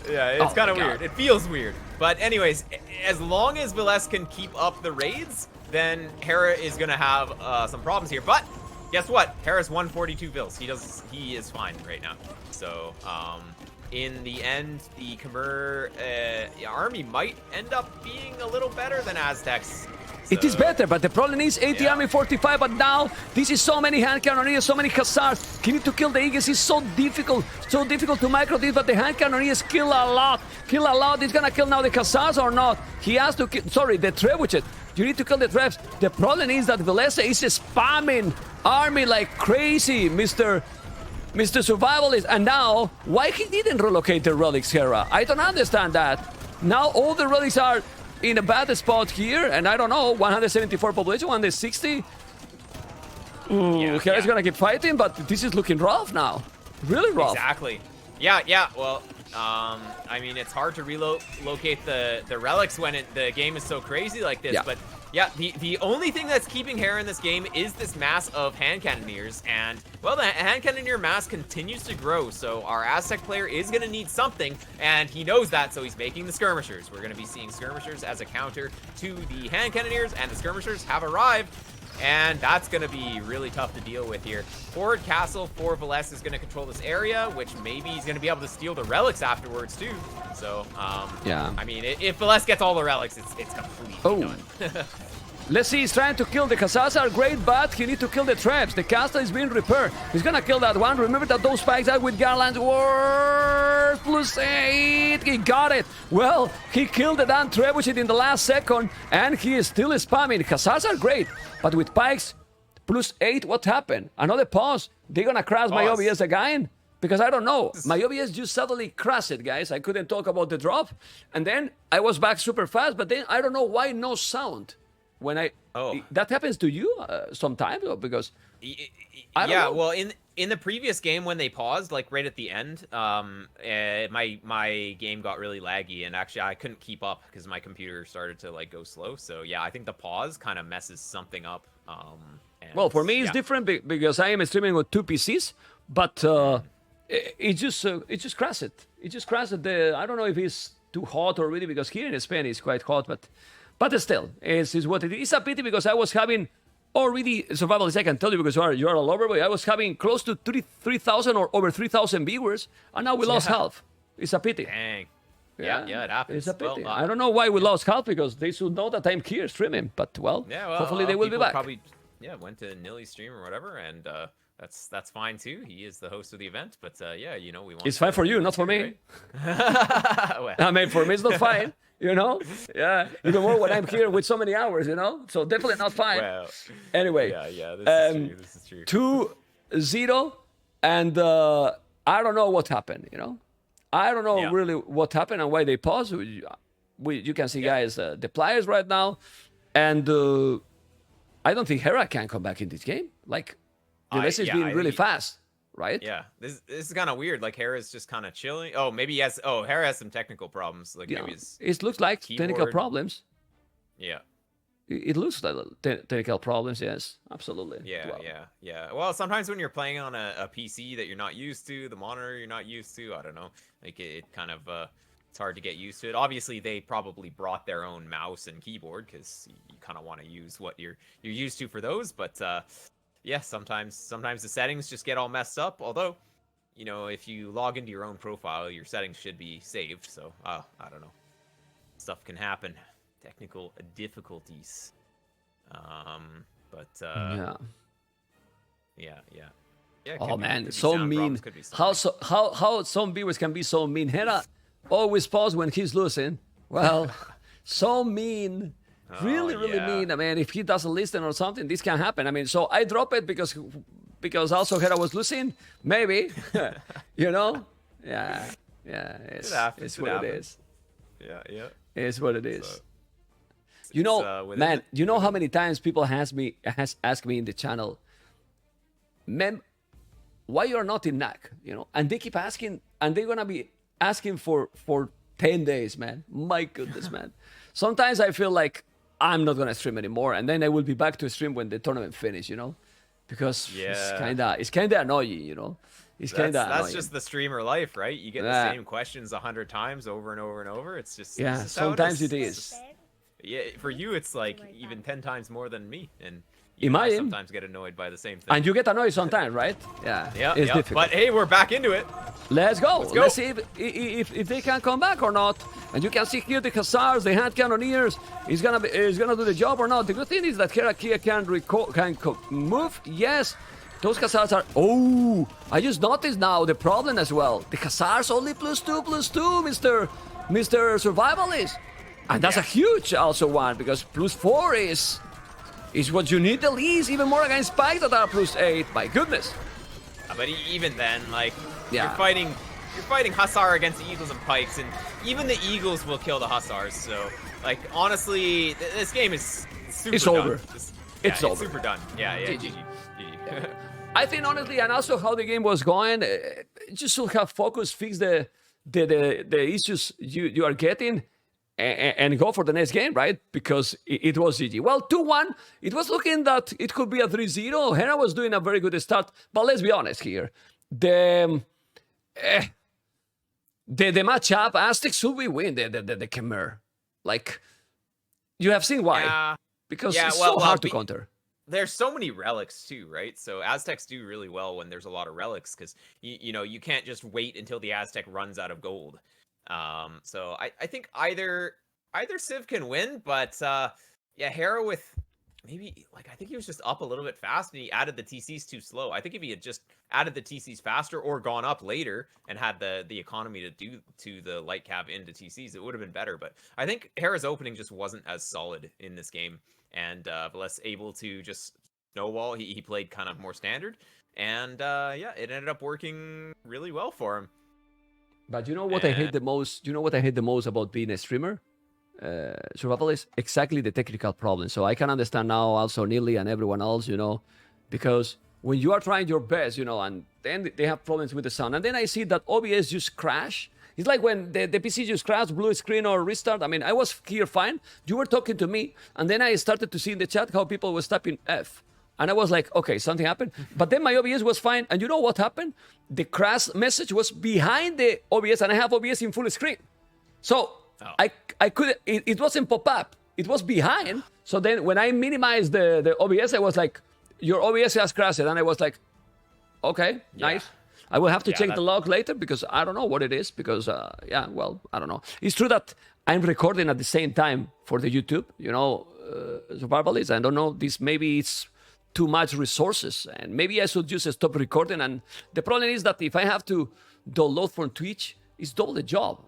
Yeah, it's kind of weird. It feels weird. But anyways, as long as Villese can keep up the raids, then Hera is gonna have some problems here. But guess what? Hera's 142 vills. He is fine right now. So in the end, the Khmer army might end up being a little better than Aztecs. So, it is better, but the problem is 80 army 45, but now this is so many hand cannoneers, so many Khazars. He need to kill the Eagles. It's so difficult to micro this, but the hand cannoneers kill a lot. He's gonna kill now the Khazars or not? He has to kill, sorry, the trebuchet. You need to kill the Trebs. The problem is that Villese is spamming army like crazy, Mr. Survivalist. And now, why he didn't relocate the relics, Hera? I don't understand that. Now all the relics are in a bad spot here, and I don't know, 174 population, 160. Hera's gonna keep fighting, but this is looking rough now. Really rough. Exactly. Yeah. Well, I mean, it's hard to relocate the relics when the game is so crazy like this. Yeah. But yeah, the only thing that's keeping Hera in this game is this mass of hand cannoneers, and well, the hand cannoneer mass continues to grow. So our Aztec player is going to need something, and he knows that. So he's making the skirmishers. We're going to be seeing skirmishers as a counter to the hand cannoneers, and the skirmishers have arrived. And that's going to be really tough to deal with here. Forward Castle for Villese is going to control this area, which maybe he's going to be able to steal the relics afterwards, too. So, yeah. I mean, if Villese gets all the relics, it's completely done. Let's see, he's trying to kill the Khazars are great, but he needs to kill the traps. The castle is being repaired. He's gonna kill that one. Remember that those spikes are with garlands. Word +8. He got it. Well, he killed the damn trebuchet in the last second, and he is still spamming. Khazars are great, but with pikes +8, what happened? Another pause. They're gonna crash my OBS again? Because I don't know. My OBS just suddenly crashed, guys. I couldn't talk about the drop. And then I was back super fast, but then I don't know why no sound. When that happens to you sometimes, because I don't know. Well, in the previous game when they paused, like right at the end, my game got really laggy, and actually I couldn't keep up because my computer started to like go slow. So yeah, I think the pause kind of messes something up. Well, for me it's different because I am streaming with 2 PCs, but it just crashed. It just crashed. I don't know if it's too hot already, because here in Spain it's quite hot, but still, it's what it is. It's a pity because I was having already survivalist, I can tell you, because you are all over, but I was having close to 3,000 or over 3,000 viewers, and now we lost half. It's a pity. Dang. Yeah, it happens. It's a pity. Well, I don't know why we lost half, because they should know that I'm here streaming, but well, hopefully they will be back. Probably, went to Nilly's stream or whatever, and that's fine too. He is the host of the event, but yeah, we want. It's fine for you, not for me. Right? Well. I mean, for me, it's not fine. Yeah. Even more when I'm here with so many hours. So definitely not fine. Well, anyway. Yeah. This is true. 2-0, and I don't know what happened. I don't know really what happened and why they paused. You can see, guys, the players right now, and I don't think Hera can come back in this game. Like, Villese is being really fast, right? Yeah, this is kind of weird. Like, Hera's just kind of chilling. Oh, maybe he has. Oh, Hera has some technical problems. Like, maybe it looks like keyboard. technical problems. Yeah. It looks like technical problems. Yes, absolutely. Yeah. Well, sometimes when you're playing on a PC that you're not used to, the monitor you're not used to, I don't know. Like, it kind of it's hard to get used to it. Obviously, they probably brought their own mouse and keyboard because you kind of want to use what you're used to for those. But yeah, sometimes the settings just get all messed up. Although, if you log into your own profile, your settings should be saved. So I don't know. Stuff can happen. Technical difficulties. But yeah. Oh man, so mean. How some viewers can be so mean. Hera always pause when he's losing. Well, so mean. Really mean. I mean, if he doesn't listen or something, this can happen. I mean, so I drop it because also Hera was losing. Maybe, Yeah. It's what it is. Yeah. It's what it is. So, man, you know how many times people has asked me in the channel, "Mem, why you're not in NAC?" And they keep asking, and they're gonna be asking for 10 days, man. My goodness, man. Sometimes I feel like I'm not gonna stream anymore, and then I will be back to stream when the tournament finish, because it's kinda annoying, It's kinda annoying. That's just the streamer life, right? You get the same questions 100 times over and over and over. It's just sometimes it is. Yeah, for you it's like even 10 times more than me, and I sometimes get annoyed by the same thing. And you get annoyed sometimes, right? Yeah. It's difficult. But hey, we're back into it. Let's go. Let's see if they can come back or not. And you can see here the Hussars, the hand cannoneers. Is gonna do the job or not? The good thing is that Hera can move. Yes. Those Hussars are... Oh, I just noticed now the problem as well. The Hussars only +2, Mr. Survivalist. And that's a huge also one, because +4 is what you need the least, even more against spikes that are +8. My goodness. But even then, like, you're fighting Hussar against the Eagles and Pikes, and even the Eagles will kill the Hussars. So, like, honestly, this game is super It's done. over. It's over. Super done. Yeah. GG. I think honestly, and also how the game was going, just should have focus, fix the issues you are getting, and go for the next game, right? Because it was GG. Well, 2-1. It was looking that it could be a 3-0. Hera was doing a very good start, but let's be honest here. The matchup, Aztecs should we win the Khmer. Like, you have seen why. Because it's so hard to counter. There's so many relics too, right? So Aztecs do really well when there's a lot of relics, because you can't just wait until the Aztec runs out of gold. So I think either Civ can win, but Hera with maybe, like, I think he was just up a little bit fast and he added the TCs too slow. I think if he had just added the TCs faster or gone up later and had the economy to do to the light cab into TCs, it would have been better. But I think Hera's opening just wasn't as solid in this game, and less able to just snowball. He played kind of more standard, and it ended up working really well for him. But you know what I hate the most? You know what I hate the most about being a streamer? Survivalist? Exactly the technical problem. So I can understand now also Nilly and everyone else, because when you are trying your best, and then they have problems with the sound. And then I see that OBS just crash. It's like when the PC just crashed, blue screen or restart. I mean, I was here fine. You were talking to me. And then I started to see in the chat how people were typing F. And I was like, okay, something happened. But then my OBS was fine. And you know what happened? The crash message was behind the OBS, and I have OBS in full screen. So I couldn't, it wasn't pop up. it was behind. So then when I minimized the OBS, I was like, your OBS has crashed. And I was like, okay, nice. I will have to check the log later because I don't know what it is. Because, I don't know. It's true that I'm recording at the same time for the YouTube, survivalist. I don't know, maybe it's too much resources. And maybe I should just stop recording. And the problem is that if I have to download from Twitch, it's double the job.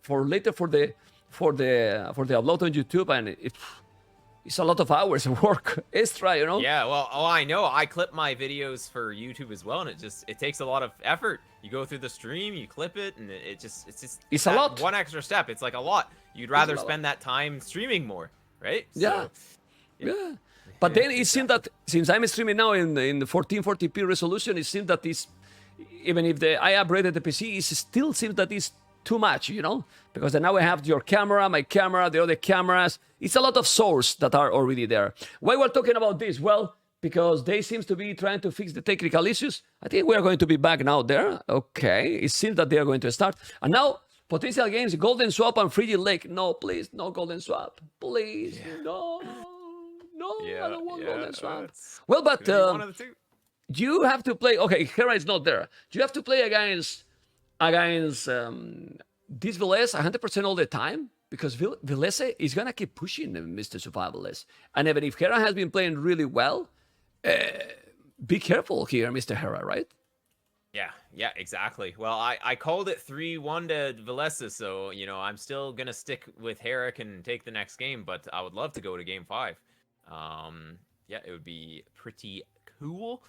For later for the upload on YouTube, and it's a lot of hours of work extra, Yeah, well, I know. I clip my videos for YouTube as well, and it takes a lot of effort. You go through the stream, you clip it, and it's a lot. One extra step. It's like a lot. You'd rather spend that time streaming more, right? Yeah. Yeah. But then it seems that since I'm streaming now in the 1440p resolution, it seems that even if I upgraded the PC, it still seems that it's too much, because now I have your camera, my camera, the other cameras. It's a lot of source that are already there. Why we're talking about this? Well, because they seems to be trying to fix the technical issues. I think we are going to be back now there. Okay, it seems that they are going to start. And now, potential games, Golden Swap and Frigid Lake. No, please, no Golden Swap. Please, no, I don't want Golden Swap. Well, but you have to play. Okay, Hera is not there. You have to play against this Villese 100% all the time, because Villese is gonna keep pushing Mr. Survivalist. And even if Hera has been playing really well, be careful here, Mr. Hera, right? Yeah, exactly. Well, I called it 3-1 to Villese, so I'm still gonna stick with Hera and take the next game, but I would love to go to game 5. It would be pretty cool.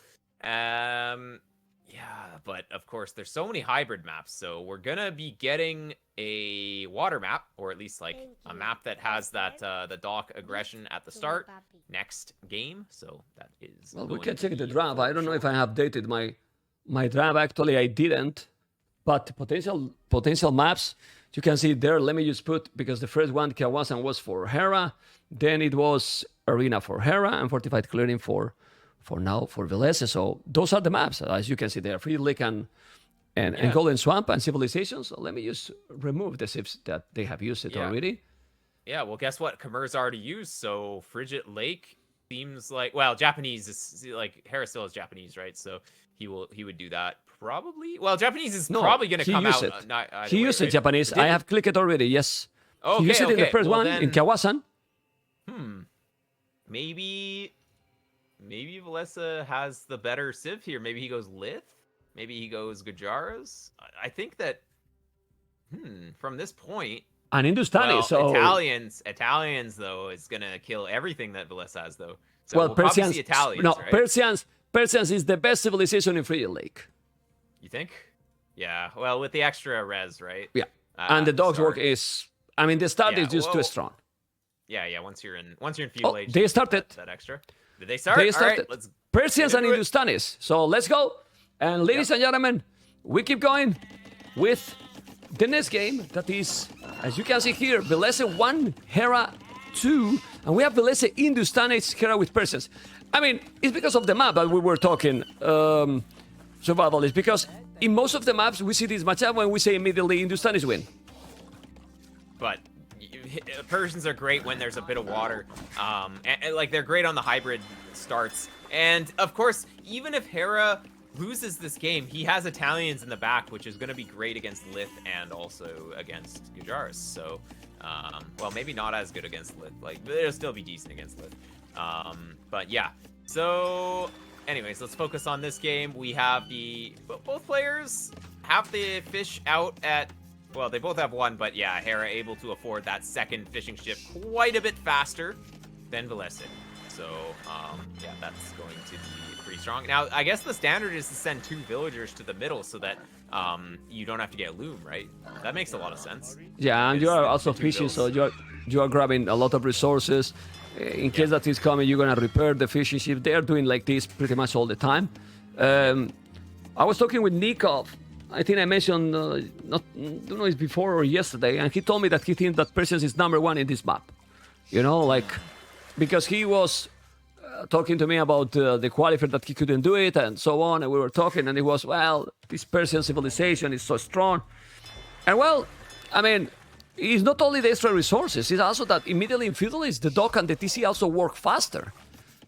Yeah, but of course, there's so many hybrid maps, so we're gonna be getting a water map, or at least like a map that has that the dock aggression at the start next game. So that is. Well, we can check the draft. I don't know if I have updated my draft. Actually, I didn't. But potential maps, you can see there. Let me just put, because the first one Kawasan was for Hera, then it was Arena for Hera, and Fortified Clearing for Villese. So those are the maps, as you can see there, Free Lake and Golden Swamp and Civilization. So let me just remove the zips that they have used it already. Yeah, well, guess what? Khmer's already used, so Frigid Lake seems like, well, Japanese is like, Hera still is Japanese, right? So he would do that probably. Well, Japanese is probably going to come out. He used it Japanese. I have clicked it already. Yes. Okay, he used it in the first one in Kawasan. Maybe Villese has the better civ here. Maybe he goes Lith. Maybe he goes Gujaras. I think that, from this point... And Hindustani, well, so... Italians, though, is going to kill everything that Villese has, though. So well, we'll Persians... see Italians, no, right? Persians is the best civilization in Frigid Lake. You think? Yeah, well, with the extra res, right? Yeah, and the dogs work is... I mean, the start is just too strong. Yeah, once you're in feudal age... they started. That extra. Did they start? They started. All right, let's Persians and Hindustanis. So let's go. And ladies and gentlemen, we keep going with the next game. That is, as you can see here, Villese 1, Hera 2. And we have Villese Hindustanis, Hera with Persians. I mean, it's because of the map that we were talking, survival. It's because in most of the maps, we see this matchup when we say immediately Hindustanis win. But... Persians are great when there's a bit of water. And like, they're great on the hybrid starts. And of course, even if Hera loses this game, he has Italians in the back, which is going to be great against Lith and also against Gujaras. So, well, maybe not as good against Lith. Like, it'll still be decent against Lith. But yeah. So, anyways, let's focus on this game. We have both players have the fish out at... Well, they both have one, but yeah, Hera able to afford that second fishing ship quite a bit faster than Villese. So, yeah, that's going to be pretty strong. Now, I guess the standard is to send 2 villagers to the middle so that you don't have to get a loom, right? That makes a lot of sense. Yeah, and you are also fishing, so you are grabbing a lot of resources. In case that is coming, you're going to repair the fishing ship. They are doing like this pretty much all the time. I was talking with Nikov. I think I mentioned, don't know if before or yesterday, and he told me that he thinks that Persians is #1 in this map. Because he was talking to me about the qualifier that he couldn't do it and so on, and we were talking, and it was, well, this Persian civilization is so strong. And well, I mean, it's not only the extra resources, it's also that immediately in Feudalist, the dock and the TC also work faster.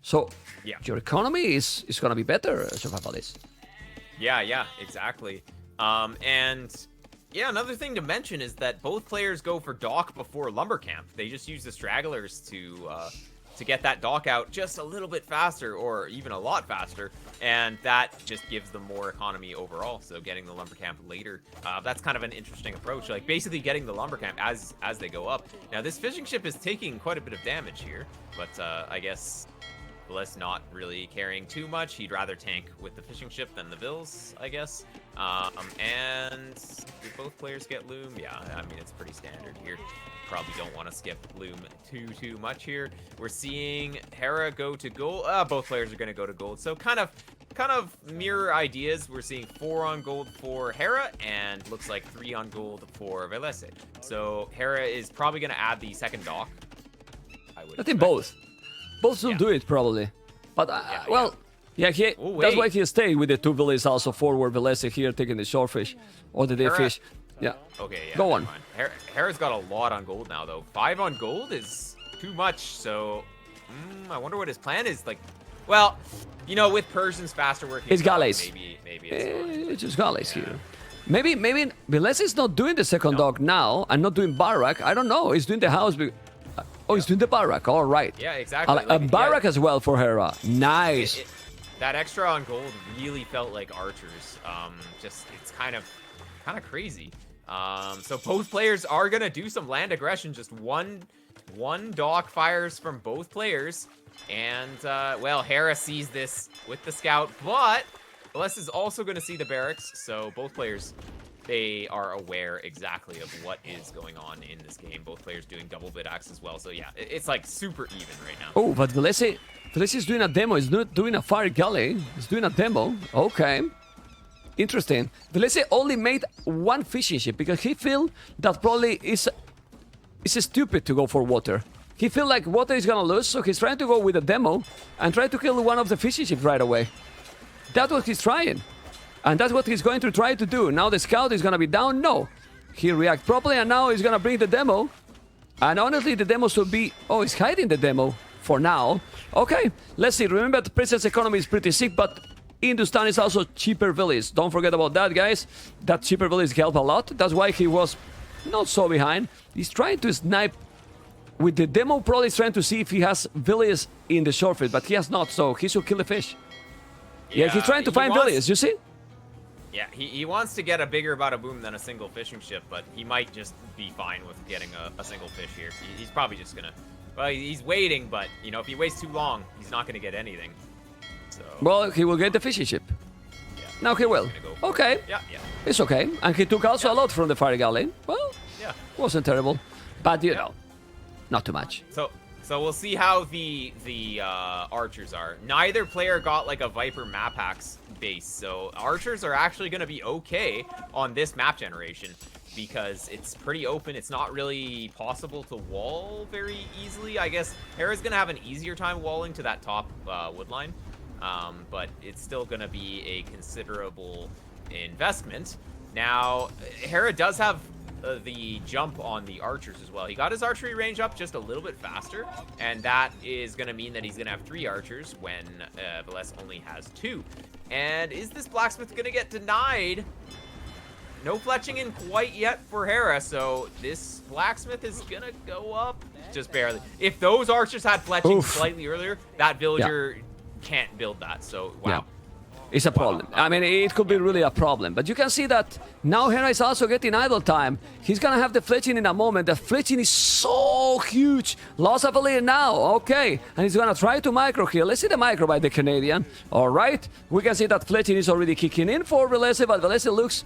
So Yeah. your economy is going to be better, Survivalist. Yeah, exactly. And yeah, another thing to mention is that both players go for dock before lumber camp. They just use the stragglers to get that dock out just a little bit faster, or even a lot faster, and that just gives them more economy overall. So getting the lumber camp later, that's kind of an interesting approach. Like basically getting the lumber camp as they go up. Now this fishing ship is taking quite a bit of damage here, but I guess Villese not really carrying too much. He'd rather tank with the fishing ship than the Vills, I guess. And did both players get loom? Yeah, I mean, it's pretty standard here. Probably don't want to skip loom too much here. We're seeing Hera go to gold. Both players are going to go to gold. So kind of mirror ideas. We're seeing 4 on gold for Hera, and looks like 3 on gold for Villese. So Hera is probably going to add the second dock. I think both. Both will do it, probably. But, that's why he stayed with the 2 Villese also forward. Villese here taking the short fish or the dead fish. Yeah. Okay, yeah. Go on. Hera's got a lot on gold now, though. 5 on gold is too much, so I wonder what his plan is. Like, well, you know, with Persians faster working, it's galleys. Maybe it's it's just galleys here. Maybe Villese is not doing the second dock now and not doing barrack. I don't know. He's doing the house. He's doing the barrack. All right. Yeah, exactly. A barrack as well for Hera. Nice. That extra on gold really felt like archers. Just it's kind of crazy. So both players are gonna do some land aggression. Just one dock fires from both players, and well, Hera sees this with the scout, but Villese is also gonna see the barracks. So both players, they are aware exactly of what is going on in this game. Both players doing double bid axe as well. So yeah, it's like super even right now. Oh, but Villese is doing a demo. He's not doing a fire galley. He's doing a demo. Okay. Interesting. Villese only made 1 fishing ship because he feel that probably it's stupid to go for water. He feel like water is gonna lose, so he's trying to go with a demo and try to kill one of the fishing ships right away. That's what he's trying. And that's what he's going to try to do. Now the scout is gonna be down. No. He react properly, and now he's gonna bring the demo. And honestly, the demo should be... Oh, he's hiding the demo for now. Okay, let's see. Remember, the Princess economy is pretty sick, but Hindustan is also cheaper village. Don't forget about that, guys. That cheaper village helped a lot. That's why he was not so behind. He's trying to snipe with the demo. Probably he's trying to see if he has village in the short fish, but he has not, so he should kill the fish. Yeah, he's trying to find village, you see? Yeah, he wants to get a bigger bada boom than a single fishing ship, but he might just be fine with getting a single fish here. He's probably just gonna... Well, he's waiting, but, you know, if he waits too long, he's not gonna get anything. So... Well, he will get the fishing ship. Yeah, now he will. Okay. Yeah. It's okay. And he took also a lot from the fire galley. Well, yeah, wasn't terrible. But, you know, not too much. So we'll see how the archers are. Neither player got like a Viper map hacks base, so archers are actually going to be okay on this map generation because it's pretty open. It's not really possible to wall very easily. I guess Hera's going to have an easier time walling to that top wood line, but it's still going to be a considerable investment. Now, Hera does have the jump on the archers as well. He got his archery range up just a little bit faster, and that is going to mean that he's going to have 3 archers when Villese only has 2. And is this blacksmith going to get denied? No fletching in quite yet for Hera, so this blacksmith is going to go up just barely. If those archers had fletching slightly earlier, that villager can't build that, so wow. Yeah. It's a problem. I mean, it could be really a problem. But you can see that now Hera is also getting idle time. He's going to have the fletching in a moment. The fletching is so huge. Loss of a lead now. Okay. And he's going to try to micro here. Let's see the micro by the Canadian. All right. We can see that fletching is already kicking in for Villese, but Villese looks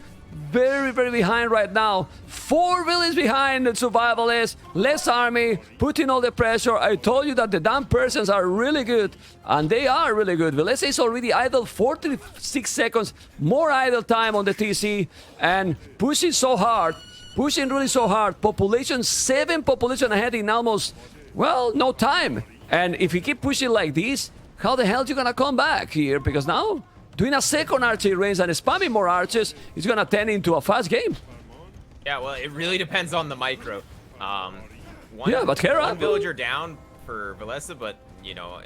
very, very behind right now. 4 villages behind the Survivalist. Less army, putting all the pressure. I told you that the damn persons are really good, and they are really good. Villese is already idle 46 seconds, more idle time on the TC, and pushing so hard, pushing really so hard. Population 7 population ahead in almost, well, no time. And if you keep pushing like this, how the hell are you gonna come back here? Because now, doing a second archery range and spamming more archers is going to turn into a fast game. Yeah, well, it really depends on the micro. One Hera, villager down for Villese, but you know,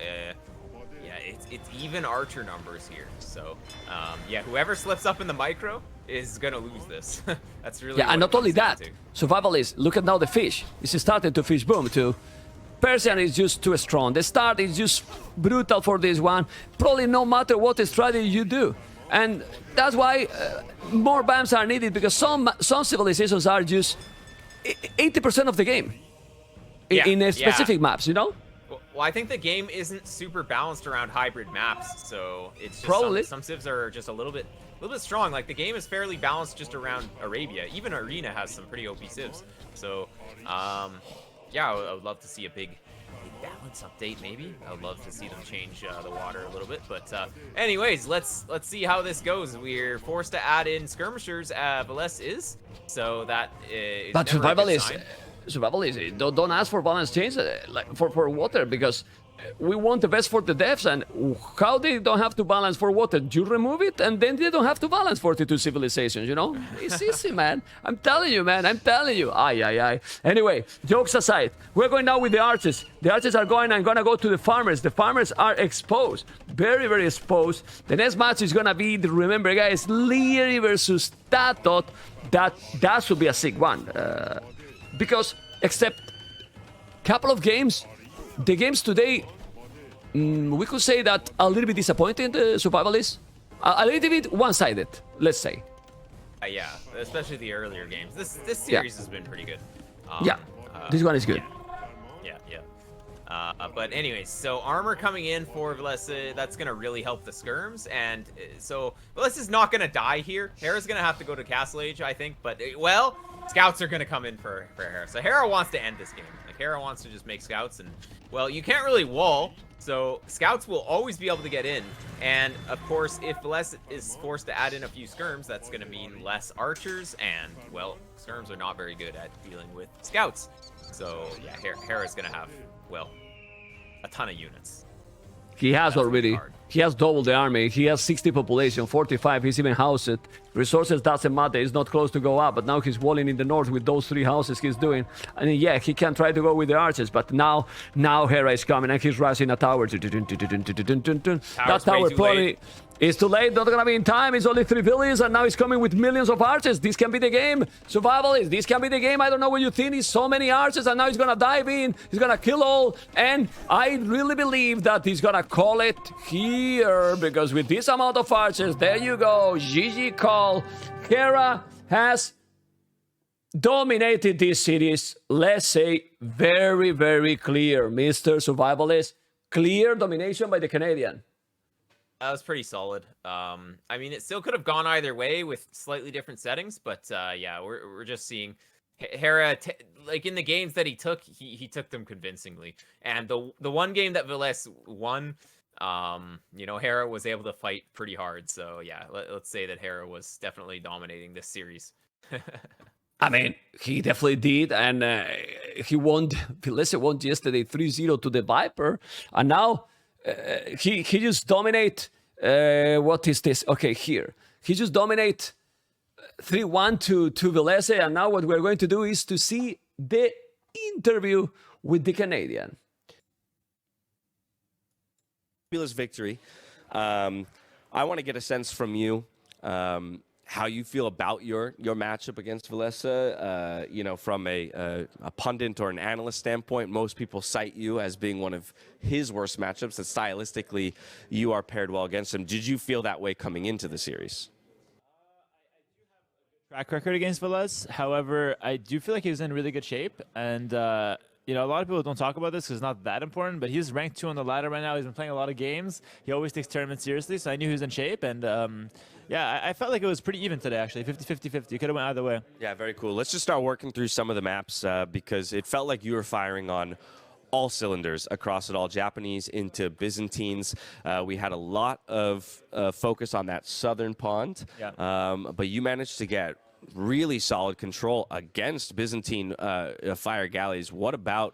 yeah, it's even archer numbers here. So yeah, whoever slips up in the micro is gonna lose this. That's really yeah, and not only that, Survivalist, look at now the fish. It's starting to fish boom too. Persian is just too strong. The start is just brutal for this one. Probably no matter what strategy you do. And that's why more BAMs are needed, because some civilizations are just 80% of the game in a specific maps, you know? Well, I think the game isn't super balanced around hybrid maps, so it's just Probably. some civs are just a little bit strong. Like the game is fairly balanced just around Arabia. Even Arena has some pretty OP civs. So yeah, I would love to see a big balance update, maybe. I would love to see them change the water a little bit. But anyways, let's see how this goes. We're forced to add in skirmishers. Villese is, so that is. But never a good sign. survival is don't ask for balance change like for water, because we want the best for the devs, and how they don't have to balance for water? You remove it, and then they don't have to balance 42 civilizations, you know? It's easy, man. I'm telling you, man. I'm telling you. Ay. Anyway, jokes aside, we're going now with the archers. The archers are gonna go to the farmers. The farmers are exposed. Very, very exposed. The next match is gonna be, remember, guys, Leary versus Tatot. That should be a sick one. Because, except couple of games, the games today, we could say that a little bit disappointing, the survivalists. A little bit one-sided, let's say. Yeah, especially the earlier games. This series has been pretty good. This one is good. Yeah. But anyways, so armor coming in for Villese, that's going to really help the skirms. And so Villese is not going to die here. Hera's going to have to go to Castle Age, I think. But, well, scouts are going to come in for Hera. So Hera wants to end this game. Like, Hera wants to just make scouts. And, well, you can't really wall. So scouts will always be able to get in. And, of course, if Villese is forced to add in a few skirms, that's going to mean less archers. And, well, skirms are not very good at dealing with scouts. So, yeah, Hera's going to have, well, a ton of units. He has already. He has doubled the army. He has 60 population, 45. He's even housed. Resources doesn't matter. He's not close to go up. But now he's walling in the north with those 3 houses he's doing. And yeah, he can try to go with the archers. But now Hera is coming and he's rushing a tower. That tower probably is too late. Not gonna be in time. It's only 3 villages, and now he's coming with millions of archers. This can be the game. Survivalists, this can be the game. I don't know what you think. It's so many archers, and now he's gonna dive in. He's gonna kill all. And I really believe that he's gonna call it here, because with this amount of archers, there you go. GG call. Hera has dominated this series. Let's say very, very clear, Mr. Survivalist. Clear domination by the Canadian. That was pretty solid. I mean, it still could have gone either way with slightly different settings, but yeah, we're just seeing Hera, like in the games that he took them convincingly. And the one game that Villese won, you know, Hera was able to fight pretty hard. So yeah, let's say that Hera was definitely dominating this series. I mean, he definitely did, and he won. Villese won yesterday 3-0 to the Viper, and now. He just dominate. What is this? Okay, here he just dominate 3-1 to Villese, and now what we're going to do is to see the interview with the Canadian. Fabulous victory. I want to get a sense from you. How you feel about your matchup against Villese, you know, from a pundit or an analyst standpoint. Most people cite you as being one of his worst matchups, that stylistically you are paired well against him. Did you feel that way coming into the series? Track record against Villese. However, I do feel like he was in really good shape, and you know, a lot of people don't talk about this because it's not that important, but he's ranked 2 on the ladder right now. He's been playing a lot of games. He always takes tournaments seriously, so I knew he was in shape, and yeah, I felt like it was pretty even today, actually. 50-50-50. You could have went either way. Yeah, very cool. Let's just start working through some of the maps because it felt like you were firing on all cylinders across it all. Japanese into Byzantines. We had a lot of focus on that southern pond, but you managed to get really solid control against Byzantine fire galleys. What about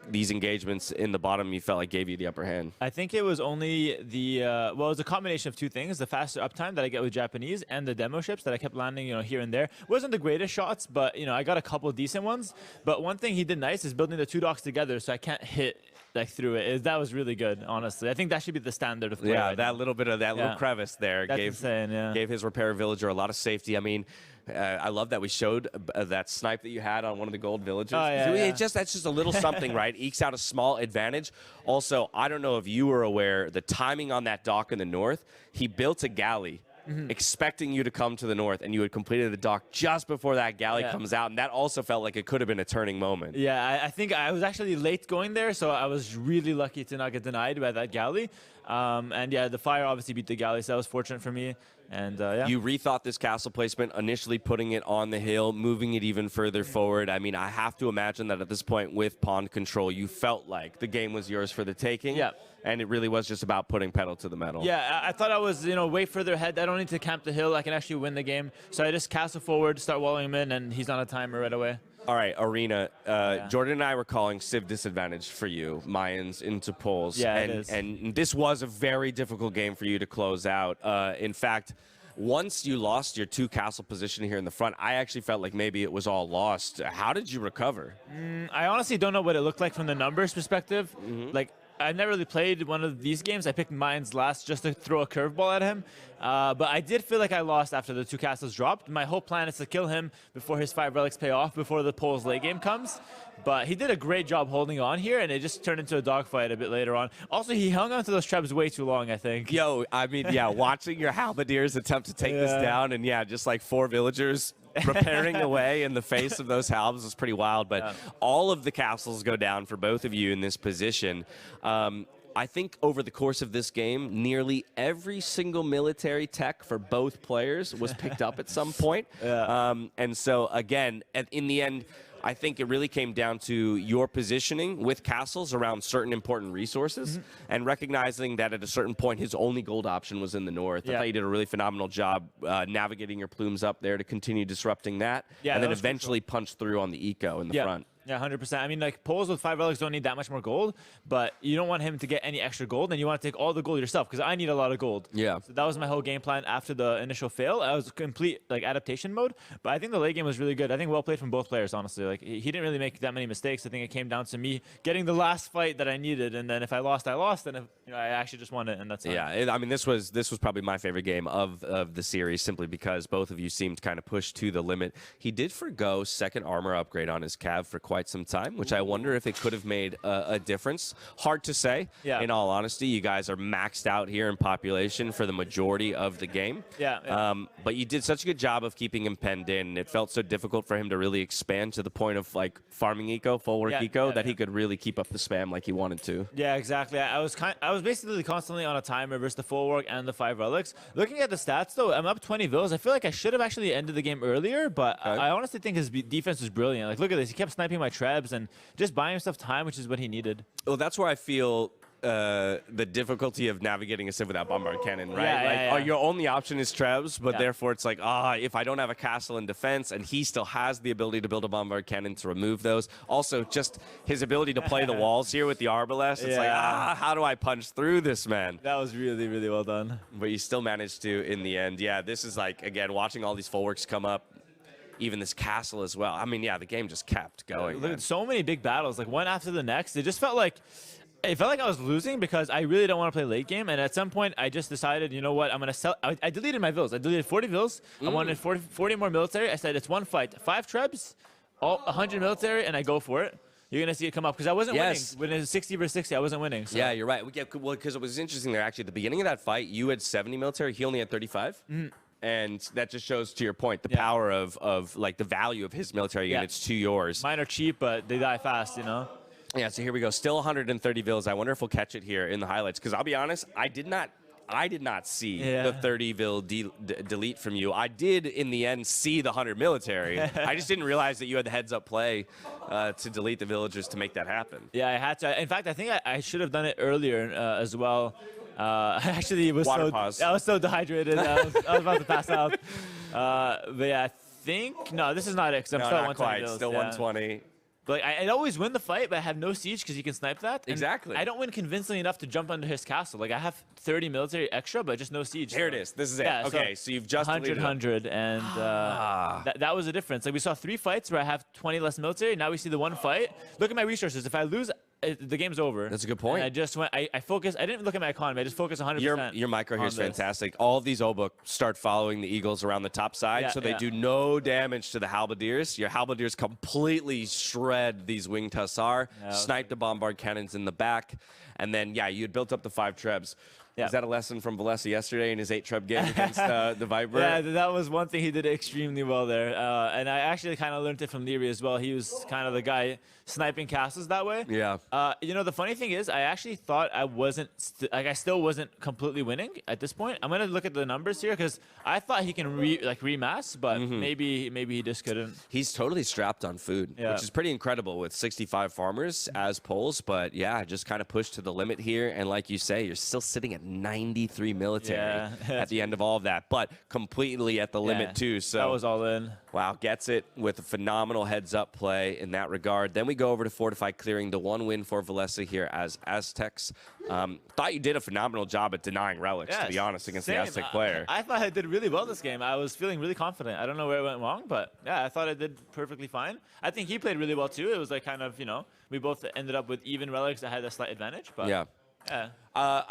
these engagements in the bottom you felt like gave you the upper hand? I think it was only the well, it was a combination of two things: the faster uptime that I get with Japanese, and the demo ships that I kept landing, here and there. It wasn't the greatest shots, but I got a couple of decent ones. But one thing he did nice is building the two docks together, so I can't hit through it. That was really good, honestly. I think that should be the standard of play. Yeah, right that now. little bit of that little crevice there That's insane, gave his repair villager a lot of safety. I mean, I love that we showed that snipe that you had on one of the gold villagers. Oh, yeah. That's just a little something, right? Ekes out a small advantage. Also, I don't know if you were aware, the timing on that dock in the north, he built a galley. Expecting you to come to the north, and you had completed the dock just before that galley comes out, and that also felt like it could have been a turning moment. Yeah, I think I was actually late going there, so I was really lucky to not get denied by that galley. And yeah, the fire obviously beat the galley, so that was fortunate for me. And yeah. You rethought this castle placement, initially putting it on the hill, moving it even further forward. I mean, I have to imagine that at this point with pawn control, you felt like the game was yours for the taking. Yeah. And it really was just about putting pedal to the metal. Yeah, I thought I was, way further ahead. I don't need to camp the hill. I can actually win the game. So I just castle forward, start walling him in, and he's on a timer right away. All right, Arena. Jordan and I were calling Civ disadvantage for you, Mayans into Poles. Yeah, and, it is. And this was a very difficult game for you to close out. In fact, once you lost your two castle position here in the front, I actually felt like maybe it was all lost. How did you recover? I honestly don't know what it looked like from the numbers perspective. Like, I never really played one of these games. I picked Mines last just to throw a curveball at him. But I did feel like I lost after the two castles dropped. My whole plan is to kill him before his 5 relics pay off, before the Poles late game comes. But he did a great job holding on here, and it just turned into a dogfight a bit later on. Also, he hung on to those trebs way too long, I think. Yo, I mean, yeah, watching your halberdiers attempt to take this down, and just like 4 villagers repairing away in the face of those halbs was pretty wild. But all of the castles go down for both of you in this position. I think over the course of this game, nearly every single military tech for both players was picked up at some point. And so, again, in the end, I think it really came down to your positioning with castles around certain important resources and recognizing that at a certain point his only gold option was in the north. I thought you did a really phenomenal job navigating your plumes up there to continue disrupting that, and then eventually punch through on the eco in the front. Yeah, 100%. I mean, like, Poles with 5 relics don't need that much more gold, but you don't want him to get any extra gold, and you want to take all the gold yourself, because I need a lot of gold. Yeah. So that was my whole game plan after the initial fail. I was complete, adaptation mode, but I think the late game was really good. I think well played from both players, honestly. Like, he didn't really make that many mistakes. I think it came down to me getting the last fight that I needed, and then if I lost, I lost, and if, I actually just won it, and that's fine. Yeah, I mean, this was probably my favorite game of the series, simply because both of you seemed kind of pushed to the limit. He did forgo second armor upgrade on his cav for quite some time, which I wonder if it could have made a difference. Hard to say, in all honesty. You guys are maxed out here in population for the majority of the game. But you did such a good job of keeping him penned in. It felt so difficult for him to really expand to the point of, like, farming eco, full work eco, that he could really keep up the spam like he wanted to. Yeah, exactly. I was basically constantly on a timer versus the full work and the 5 relics. Looking at the stats, though, I'm up 20 vills. I feel like I should have actually ended the game earlier, but I honestly think his defense was brilliant. Like, look at this. He kept sniping my trebs and just buying himself time, which is what he needed. Well, that's where I feel the difficulty of navigating a civ without bombard cannon, right? Your only option is trebs, but therefore it's like, if I don't have a castle in defense, and he still has the ability to build a bombard cannon to remove those. Also, just his ability to play the walls here with the arbalest. It's like, how do I punch through this, man? That was really, really well done. But you still managed to in the end. Yeah, this is like, again, watching all these full works come up. Even this castle as well. I mean, the game just kept going. Look at so many big battles, like one after the next. It just felt like I was losing because I really don't want to play late game. And at some point, I just decided, you know what, I'm going to sell. I deleted my vills. I deleted 40 vills. I wanted 40 more military. I said, it's one fight. 5 trebs, 100 military, and I go for it. You're going to see it come up because I wasn't winning. When it was 60 versus 60, I wasn't winning. So. Yeah, you're right. Well, because it was interesting there, actually. At the beginning of that fight, you had 70 military. He only had 35. And that just shows, to your point, the power of like the value of his military units to yours. Mine are cheap, but they die fast, Yeah, so here we go. Still 130 vills. I wonder if we'll catch it here in the highlights. Because I'll be honest, I did not see the 30 vil delete from you. I did, in the end, see the 100 military. I just didn't realize that you had the heads-up play to delete the villagers to make that happen. Yeah, I had to. In fact, I think I should have done it earlier as well. I actually was I was so dehydrated. I was about to pass out. But yeah, I think no, this is not it. Because I'm still at 120. Quite. Still 120. But like, I'd always win the fight, but I have no siege because you can snipe that. And Exactly. I don't win convincingly enough to jump under his castle. Like I have 30 military extra, but just no siege. Here it is. This is it. Yeah, Okay, so you've just 100, deleted it. 100, and that was the difference. Like we saw 3 fights where I have 20 less military. Now we see the 1 fight. Look at my resources. If I lose, the game's over. That's a good point. And I just went. I focused. I didn't look at my economy. I just focused 100%. Your micro here is on this. fantastic. All of these Obuk start following the Eagles around the top side, Yeah, so they yeah. do no damage to the Halberdiers. Your Halberdiers completely shred these winged Hussar, snipe the bombard cannons in the back, and then, yeah, you had built up the 5 trebs. Yeah. Is that a lesson from Villese yesterday in his 8-treb game against the Viper? Yeah, that was one thing he did extremely well there. And I actually kind of learned it from Leary as well. He was kind of the guy sniping castles that way. Yeah. You know, the funny thing is, I actually thought I wasn't, I still wasn't completely winning at this point. I'm going to look at the numbers here because I thought he can remass, but maybe he just couldn't. He's totally strapped on food, Yeah. which is pretty incredible with 65 farmers as poles. But yeah, just kind of pushed to the limit here. And like you say, you're still sitting at 93 military Yeah. at the end of all of that, but completely at the limit Yeah, too. So that was all in. wow, gets it with a phenomenal heads-up play in that regard. Then we go over to Fortify clearing, the 1 win for Villese here as Aztecs. Thought you did a phenomenal job at denying relics, to be honest, against the Aztec player. I thought I did really well this game. I was feeling really confident. I don't know where it went wrong, but yeah, I thought I did perfectly fine. I think he played really well too. It was like kind of, you know, we both ended up with even relics that had a slight advantage. But Yeah. yeah.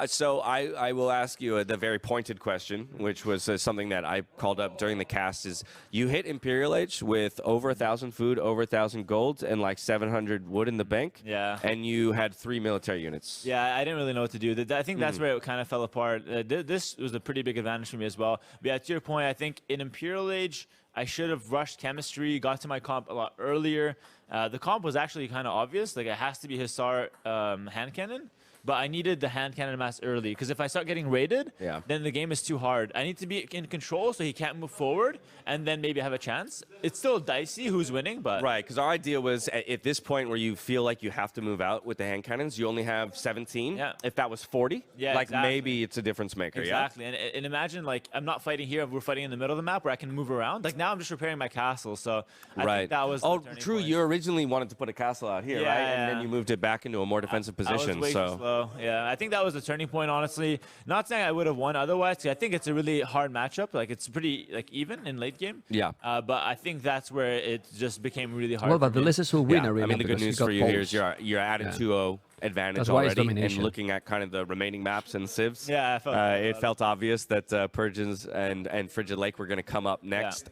So I will ask you the very pointed question, which was something that I called up during the cast, is you hit Imperial Age with over 1,000 food, over 1,000 gold, and like 700 wood in the bank. Yeah. And you had 3 military units. Yeah, I didn't really know what to do. I think that's where it kind of fell apart. This was a pretty big advantage for me as well. But yeah, to your point, I think in Imperial Age, I should have rushed chemistry, got to my comp a lot earlier. The comp was actually kind of obvious. Like, it has to be Hussar hand cannon. But I needed the hand cannon mass early, because if I start getting raided, then the game is too hard. I need to be in control so he can't move forward, and then maybe have a chance. It's still dicey who's winning, but... Right, because our idea was at this point where you feel like you have to move out with the hand cannons, you only have 17. Yeah. If that was 40, like exactly. maybe it's a difference maker, Exactly, and imagine, like, I'm not fighting here, we're fighting in the middle of the map where I can move around. Like, now I'm just repairing my castle, so I think that was the turning true, point. you originally wanted to put a castle out here, Yeah, right? And yeah. then you moved it back into a more defensive position. I was way too slow. Yeah, I think that was the turning point, honestly. Not saying I would have won otherwise, 'cause I think it's a really hard matchup. Like, it's pretty, like, even in late game. Yeah. But I think that's where it just became really hard. Well, but for me. Villese will win Yeah, arena. I mean, the good because he news got for you here is poles. you're at a 2-0 advantage That's why it's already, and domination. looking at kind of the remaining maps and civs, Yeah, I felt it felt obvious that Persians and Frigid Lake were going to come up next.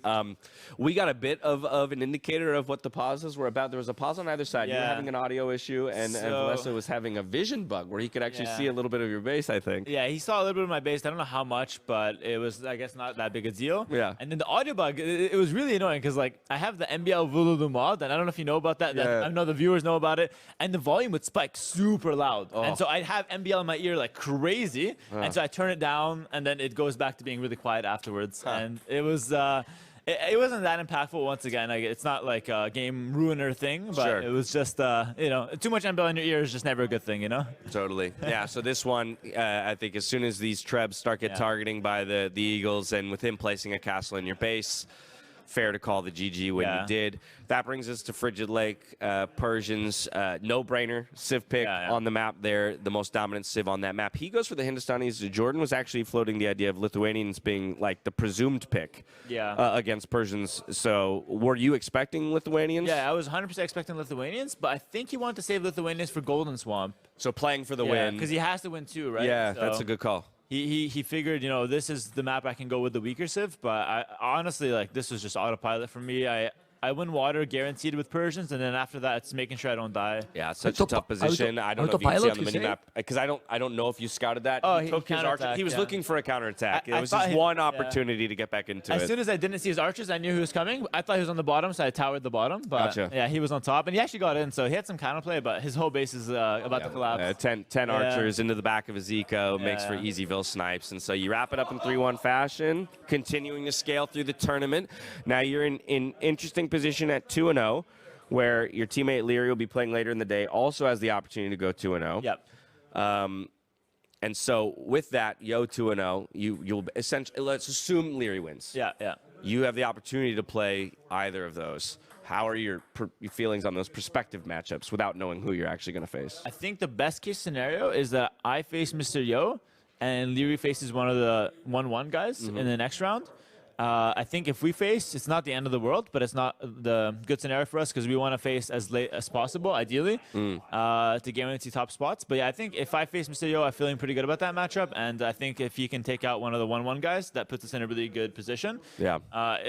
We got a bit of an indicator of what the pauses were about. There was a pause on either side. You were Yeah. having an audio issue, and Villese was having a vision bug where he could actually see a little bit of your base, I think. Yeah, he saw a little bit of my base. I don't know how much, but it was, I guess, not that big a deal. Yeah. And then the audio bug, it was really annoying because, like, I have the MBL Vulu mod, and I don't know if you know about that. Yeah. I know the viewers know about it. And the volume would spike super loud. And so I'd have MBL in my ear like crazy. And so I turn it down, and then it goes back to being really quiet afterwards. And it was... It wasn't that impactful. Once again, like, it's not like a game ruiner thing, but Sure. it was just, you know, too much MBL in your ear is just never a good thing, you know? Totally. Yeah, so this one, I think as soon as these trebs start get targeting by the Eagles, and with him placing a castle in your base, fair to call the GG when you did. That brings us to Frigid Lake. Persians, no-brainer civ pick on the map there, the most dominant civ on that map. He goes for the Hindustanis. Jordan was actually floating the idea of Lithuanians being like the presumed pick against Persians. So were you expecting Lithuanians? Yeah, I was 100% expecting Lithuanians, but I think he wanted to save Lithuanians for Golden Swamp. So playing for the win. Because he has to win too, right? Yeah, So that's a good call. He figured, you know, this is the map I can go with the weaker civ, but I honestly, like, this was just autopilot for me. I win water guaranteed with Persians, and then after that, it's making sure I don't die. Yeah, it's such a tough position. I don't know if you can see on the minimap, because I don't know if you scouted that. Oh, he took his archer. He was looking for a counterattack. It was thought just one opportunity to get back into it. As soon as I didn't see his archers, I knew he was coming. I thought he was on the bottom, so I towered the bottom. But Gotcha. yeah, he was on top, and he actually got in, so he had some counterplay, but his whole base is about to collapse. 10 archers into the back of his eco makes for easyville snipes. And so you wrap it up in 3-1 fashion, continuing to scale through the tournament. Now you're in interesting position at 2-0, where your teammate Leary will be playing later in the day, also has the opportunity to go 2-0. Yep. And so with that, Yo 2-0, you'll essentially, let's assume Leary wins. Yeah. You have the opportunity to play either of those. how are your feelings on those prospective matchups without knowing who you're actually going to face? I think the best case scenario is that I face Mr. Yo and Leary faces one of the 1-1 guys in the next round. I think if we face, it's not the end of the world, but it's not the good scenario for us because we want to face as late as possible, ideally, to guarantee top spots. But yeah, I think if I face Mr. Yo, I'm feeling pretty good about that matchup. And I think if he can take out one of the 1-1 guys, that puts us in a really good position. Yeah.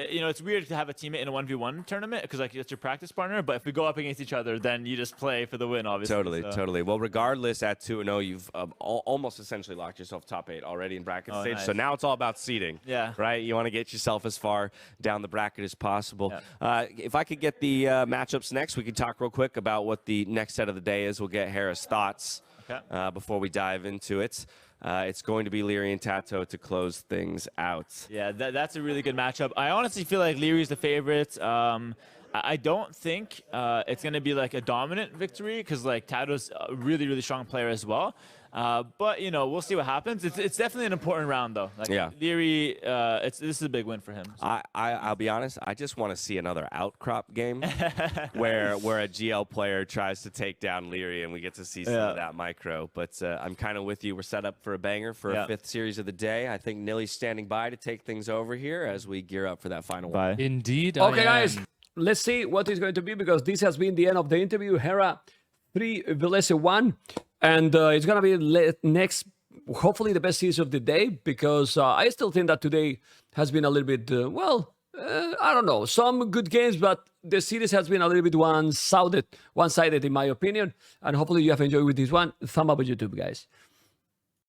You know, it's weird to have a teammate in a 1v1 tournament because like it's your practice partner. But if we go up against each other, then you just play for the win, obviously. Totally. Well, regardless, at 2-0, you've almost essentially locked yourself top 8 already in bracket stage. Nice. So now it's all about seeding. Yeah. Right? You want to get yourself as far down the bracket as possible. If I could get the matchups next, we could talk real quick about what the next set of the day is. We'll get Hera's thoughts before we dive into it. It's going to be Leary and Tato to close things out. Yeah, that's a really good matchup. I honestly feel like Leary's the favorite. I don't think it's going to be like a dominant victory because like Tato's a really, really strong player as well. But, you know, we'll see what happens. It's definitely an important round, though. Like, Leary, this is a big win for him. So. I'll be honest. I just want to see another outcrop game where a GL player tries to take down Leary and we get to see some of that micro. But I'm kind of with you. We're set up for a banger for a 5th series of the day. I think Nilly's standing by to take things over here as we gear up for that final one. Indeed. Okay, guys, let's see what is going to be because this has been the end of the interview. Hera 3, Villese 1. And it's going to be next, hopefully the best series of the day because I still think that today has been a little bit, I don't know, some good games, but the series has been a little bit one-sided in my opinion. And hopefully you have enjoyed with this one. Thumb up on YouTube, guys.